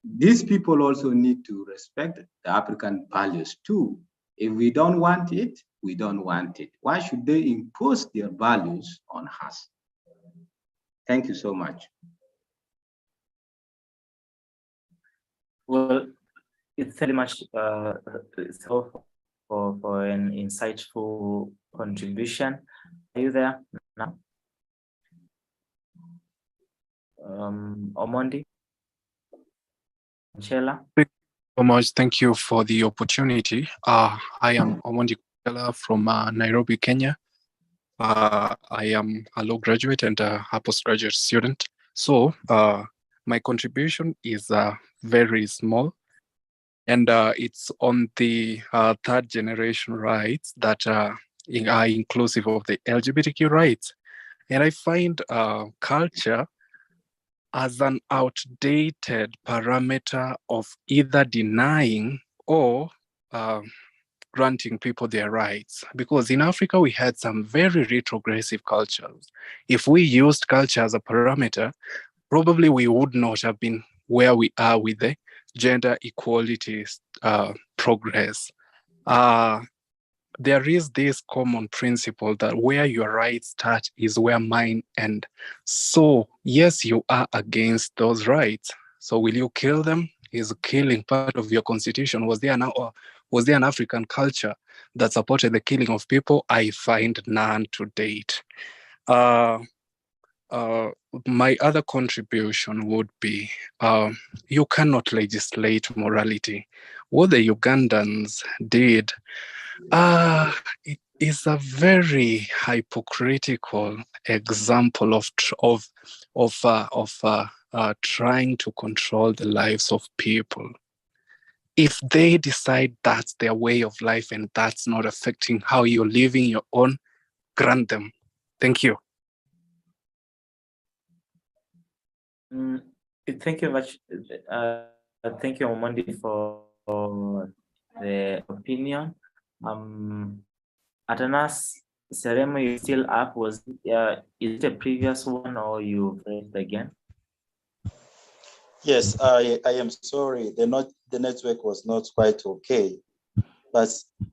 [SPEAKER 13] these people also need to respect the African values too. If we don't want it, we don't want it. Why should they impose their values on us? Thank you so much.
[SPEAKER 3] Well, it's very much for an insightful contribution. Are you there now? Omondi? Michela?
[SPEAKER 14] Thank you so much. Thank you for the opportunity. I am Omondi from Nairobi, Kenya. I am a law graduate and a postgraduate student. So my contribution is very small, and it's on the third generation rights that are inclusive of the LGBTQ rights. And I find culture as an outdated parameter of either denying or granting people their rights. Because in Africa, we had some very retrogressive cultures. If we used culture as a parameter, probably we would not have been where we are with the gender equality progress. There is this common principle that where your rights start is where mine end. So yes, you are against those rights. So will you kill them? Is killing part of your constitution? Was there an African culture that supported the killing of people? I find none to date. My other contribution would be, you cannot legislate morality. What the Ugandans did, it is a very hypocritical example of trying to control the lives of people. If they decide that's their way of life and that's not affecting how you're living your own, grant them. Thank you.
[SPEAKER 3] Thank you much. Thank you, Omondi, for the opinion. Atanas Seremo, you still up? Is it a previous one or you raised again?
[SPEAKER 15] Yes, I am sorry. The network was not quite okay, but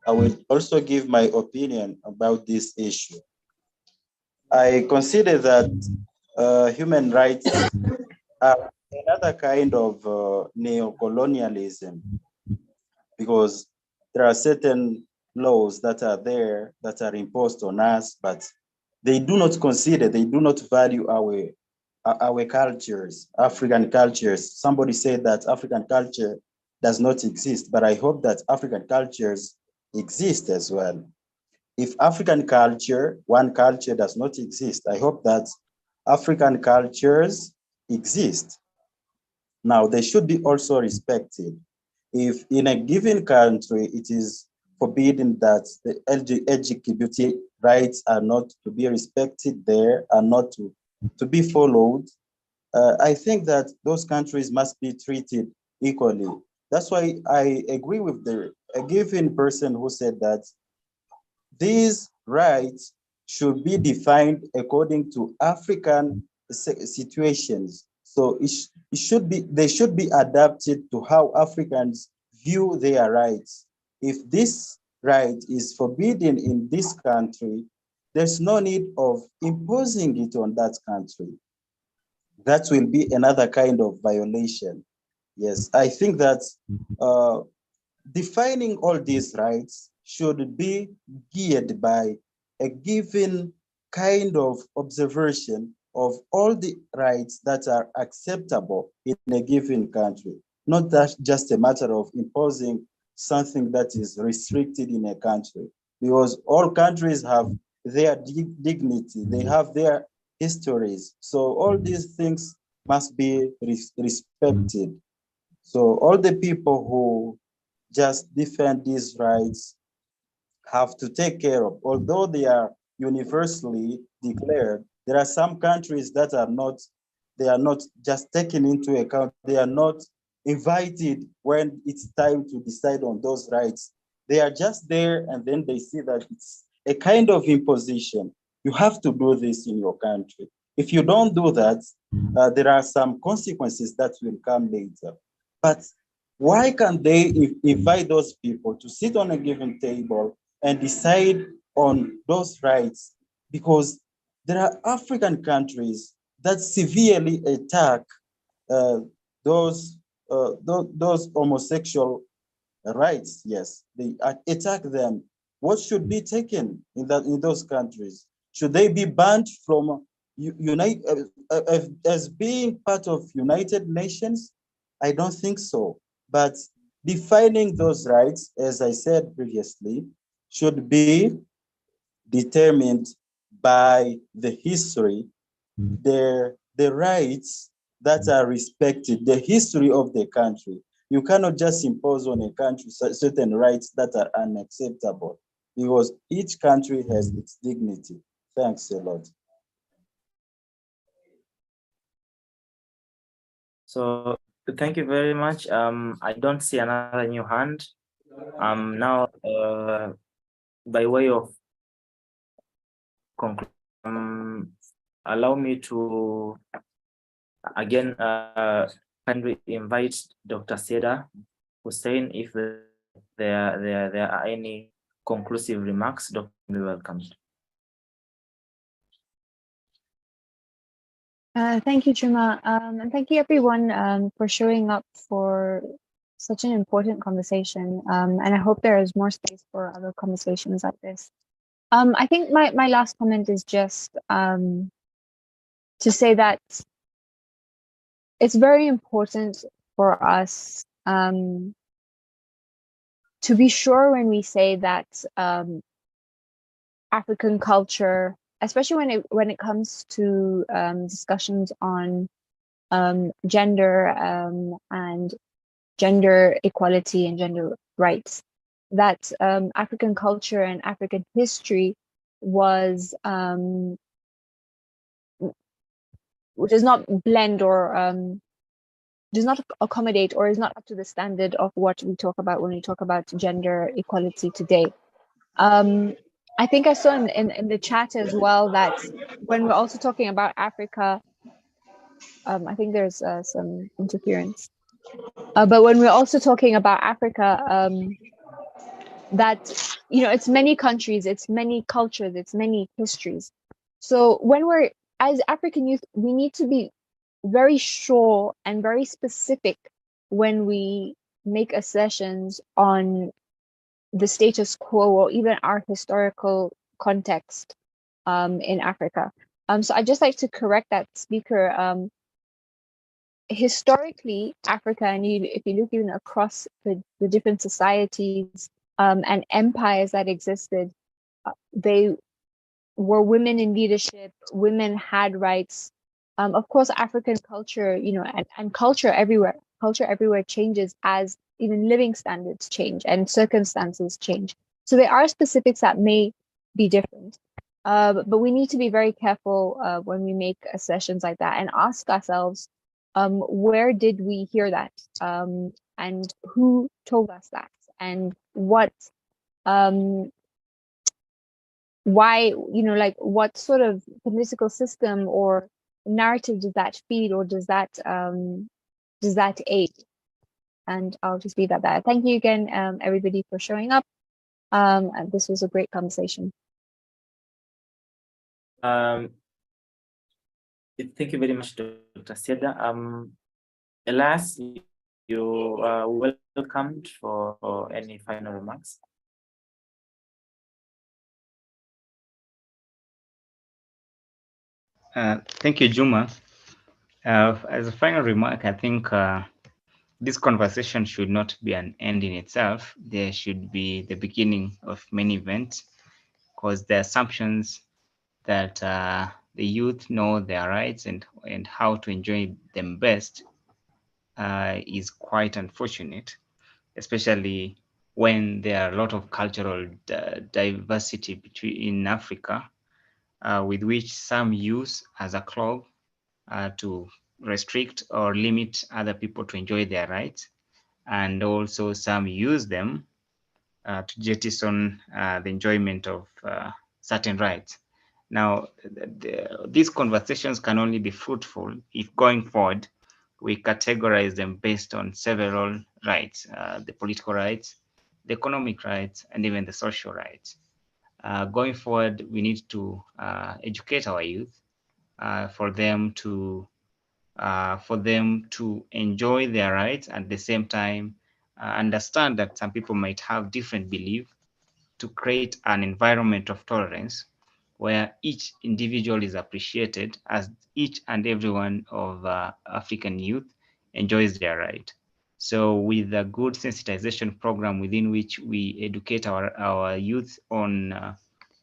[SPEAKER 15] I will also give my opinion about this issue. I consider that human rights are another kind of neo-colonialism, because there are certain laws that are there that are imposed on us, but they do not consider, they do not value our cultures, African cultures. Somebody said that African culture does not exist, but I hope that African cultures exist as well. If African culture, one culture does not exist, I hope that African cultures exist. Now, they should be also respected. If in a given country, it is forbidden that the LGBT rights are not to be respected there, are not to be followed, I think that those countries must be treated equally. That's why I agree with a given person who said that these rights should be defined according to African situations. So they should be adapted to how Africans view their rights. If this right is forbidden in this country, there's no need of imposing it on that country. That will be another kind of violation. Yes, I think that defining all these rights should be geared by a given kind of observation of all the rights that are acceptable in a given country, not that just a matter of imposing something that is restricted in a country, because all countries have their dignity, they have their histories. So all these things must be respected. So all the people who just defend these rights have to take care of. Although they are universally declared, there are some countries that are not, they are not just taken into account. They are not invited when it's time to decide on those rights. They are just there, and then they see that it's a kind of imposition. You have to do this in your country. If you don't do that, there are some consequences that will come later. But why can't they invite those people to sit on a given table and decide on those rights? Because there are African countries that severely attack those homosexual rights. Yes, they attack them. What should be taken in those countries? Should they be banned from as being part of United Nations? I don't think so. But defining those rights, as I said previously, should be determined by the history, the rights that are respected, the history of the country. You cannot just impose on a country certain rights that are unacceptable, because each country has its dignity. Thanks a lot.
[SPEAKER 3] So thank you very much. I don't see another new hand. Now, by way of conclusion, allow me to again kindly invite Dr. Seda Hussein if there are any conclusive remarks. Dr. Welcome.
[SPEAKER 5] Thank you, Juma, and thank you everyone for showing up for such an important conversation. And I hope there is more space for other conversations like this. I think my last comment is just to say that it's very important for us to be sure when we say that African culture, especially when it comes to discussions on gender and gender equality and gender rights, that African culture and African history was does not blend or does not accommodate or is not up to the standard of what we talk about when we talk about gender equality today. I think I saw in the chat as well that when we're also talking about Africa, I think there's some interference. But when we're also talking about Africa, that, you know, it's many countries, it's many cultures, it's many histories. So when we're, as African youth, we need to be very sure and very specific when we make assertions on the status quo or even our historical context in Africa. So I'd just like to correct that speaker. Historically, Africa, and if you look even across the different societies and empires that existed, they were women in leadership, women had rights. Of course, African culture, you know, and culture everywhere changes as even living standards change and circumstances change. So there are specifics that may be different. But we need to be very careful when we make assertions like that and ask ourselves, where did we hear that? And who told us that? And what, why, you know, like what sort of political system or narrative does that feed, or does that aid? And I'll just leave that there. Thank you again, everybody, for showing up. And this was a great conversation.
[SPEAKER 3] Thank you very much, Dr. Sieda. Elias, you are welcomed for any final remarks.
[SPEAKER 4] Thank you, Juma. As a final remark, I think this conversation should not be an end in itself. There should be the beginning of many events, because the assumptions that the youth know their rights and how to enjoy them best is quite unfortunate, especially when there are a lot of cultural diversity in Africa, with which some use as a cloak to restrict or limit other people to enjoy their rights, and also some use them to jettison the enjoyment of certain rights. Now, these conversations can only be fruitful if going forward we categorize them based on several rights, the political rights, the economic rights, and even the social rights. Going forward, we need to educate our youth for them to enjoy their rights, and at the same time understand that some people might have different beliefs, to create an environment of tolerance where each individual is appreciated, as each and every one of African youth enjoys their right. So with a good sensitization program within which we educate our youth on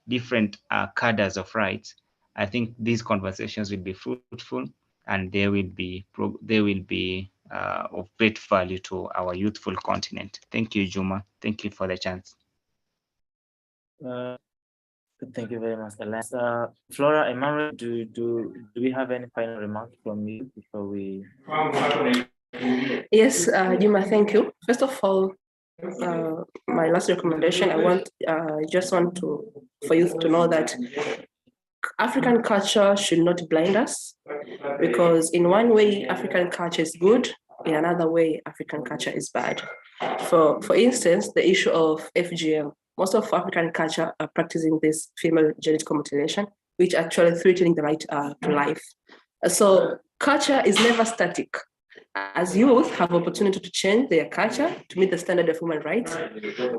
[SPEAKER 4] different cadres of rights, I think these conversations will be fruitful, and they will be of great value to our youthful continent. Thank you, Juma. Thank you for the chance.
[SPEAKER 3] Thank you very much, Elias. Flora, Emmanuel, do we have any final remarks from you before we?
[SPEAKER 6] Yes, Juma, thank you. First of all, my last recommendation, I just want for you to know that African culture should not blind us, because in one way, African culture is good, in another way, African culture is bad. For instance, the issue of FGM. Most of African culture are practicing this female genital mutilation, which actually threatening the right to life. So culture is never static. As youth have opportunity to change their culture to meet the standard of human rights.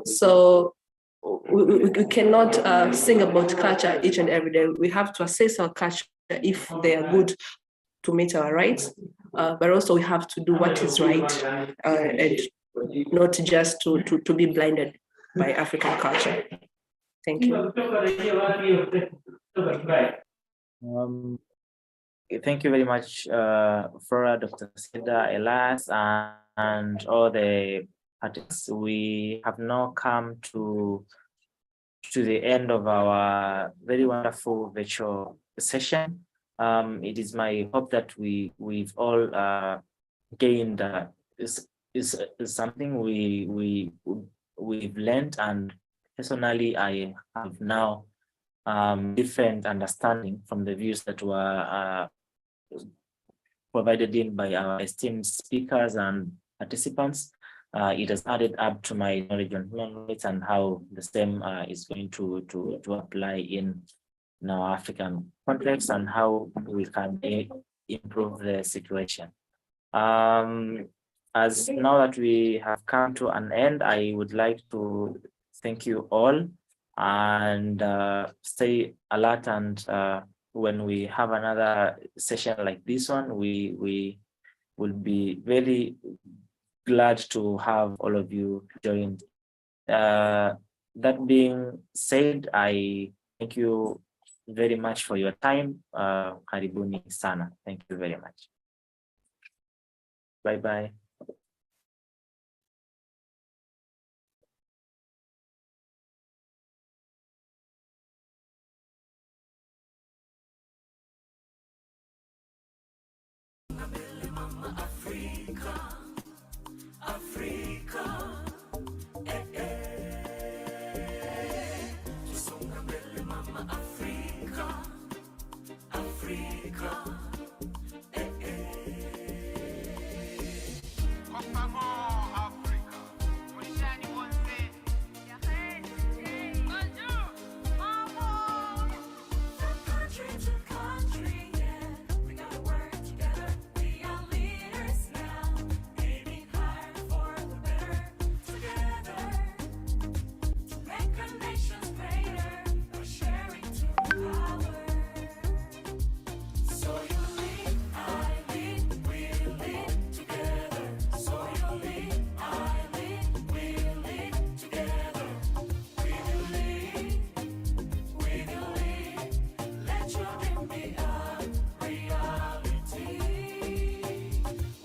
[SPEAKER 6] So we cannot sing about culture each and every day. We have to assess our culture if they are good to meet our rights, but also we have to do what is right and not just to be blinded by African culture. Thank you.
[SPEAKER 3] thank you very much, Flora, Dr. Seda, Elias, and all the participants. We have now come to the end of our very wonderful virtual session. It is my hope that we've all gained is something we've learned, and personally I have now different understanding from the views that were provided in by our esteemed speakers and participants. It has added up to my knowledge on human rights and how the same is going to apply in our African context, and how we can improve the situation. As now that we have come to an end, I would like to thank you all, and stay alert, and when we have another session like this one, we will be very glad to have all of you joined. That being said, I thank you very much for your time. Karibuni sana. Thank you very much. Bye-bye.
[SPEAKER 2] Africa, tusonga mbele mama Afrika, Afrika, kwa pamoja Afrika, mwishani wote, from country to country, yeah, we gotta work together. We are leaders now, aiming higher for the better. Together, to make our nations greater, we're sharing to power. So you lead, I lead, we lead together. So you lead, I lead, we lead together. We will lead, we will lead. Let your dream be a reality.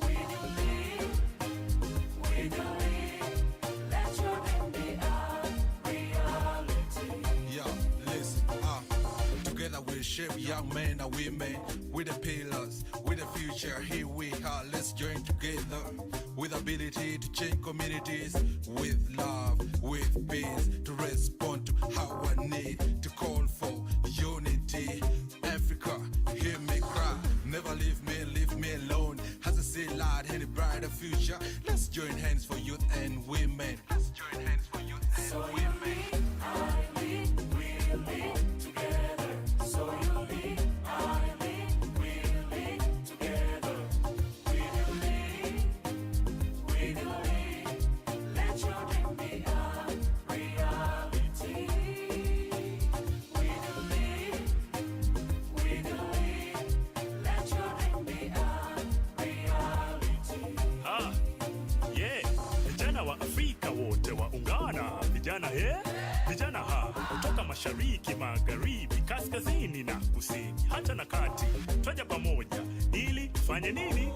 [SPEAKER 2] We will lead, we will lead. Let your dream be a reality.
[SPEAKER 1] Yeah, listen, together we shape young men and women. With the pillars, with the future, here we are. Let's join together with ability to change communities, with love, with peace, to respond to our need, to call for unity. Africa, hear me cry. Never leave me alone. Has a say light in a brighter future. Let's join hands for youth and women. Let's join hands for youth and women.
[SPEAKER 2] I lead, we lead together. So you lead, I lead, we lead together. We will lead, we will lead. Let your dream be a reality. We will lead, we will lead. Let your dream be a reality.
[SPEAKER 16] Yeah, vijana wa Afrika wote waungana, vijana vijana kutoka mashariki, magharibi, kaskazini na kusini, hata na kati, twaja pamoja ili tufanye nini?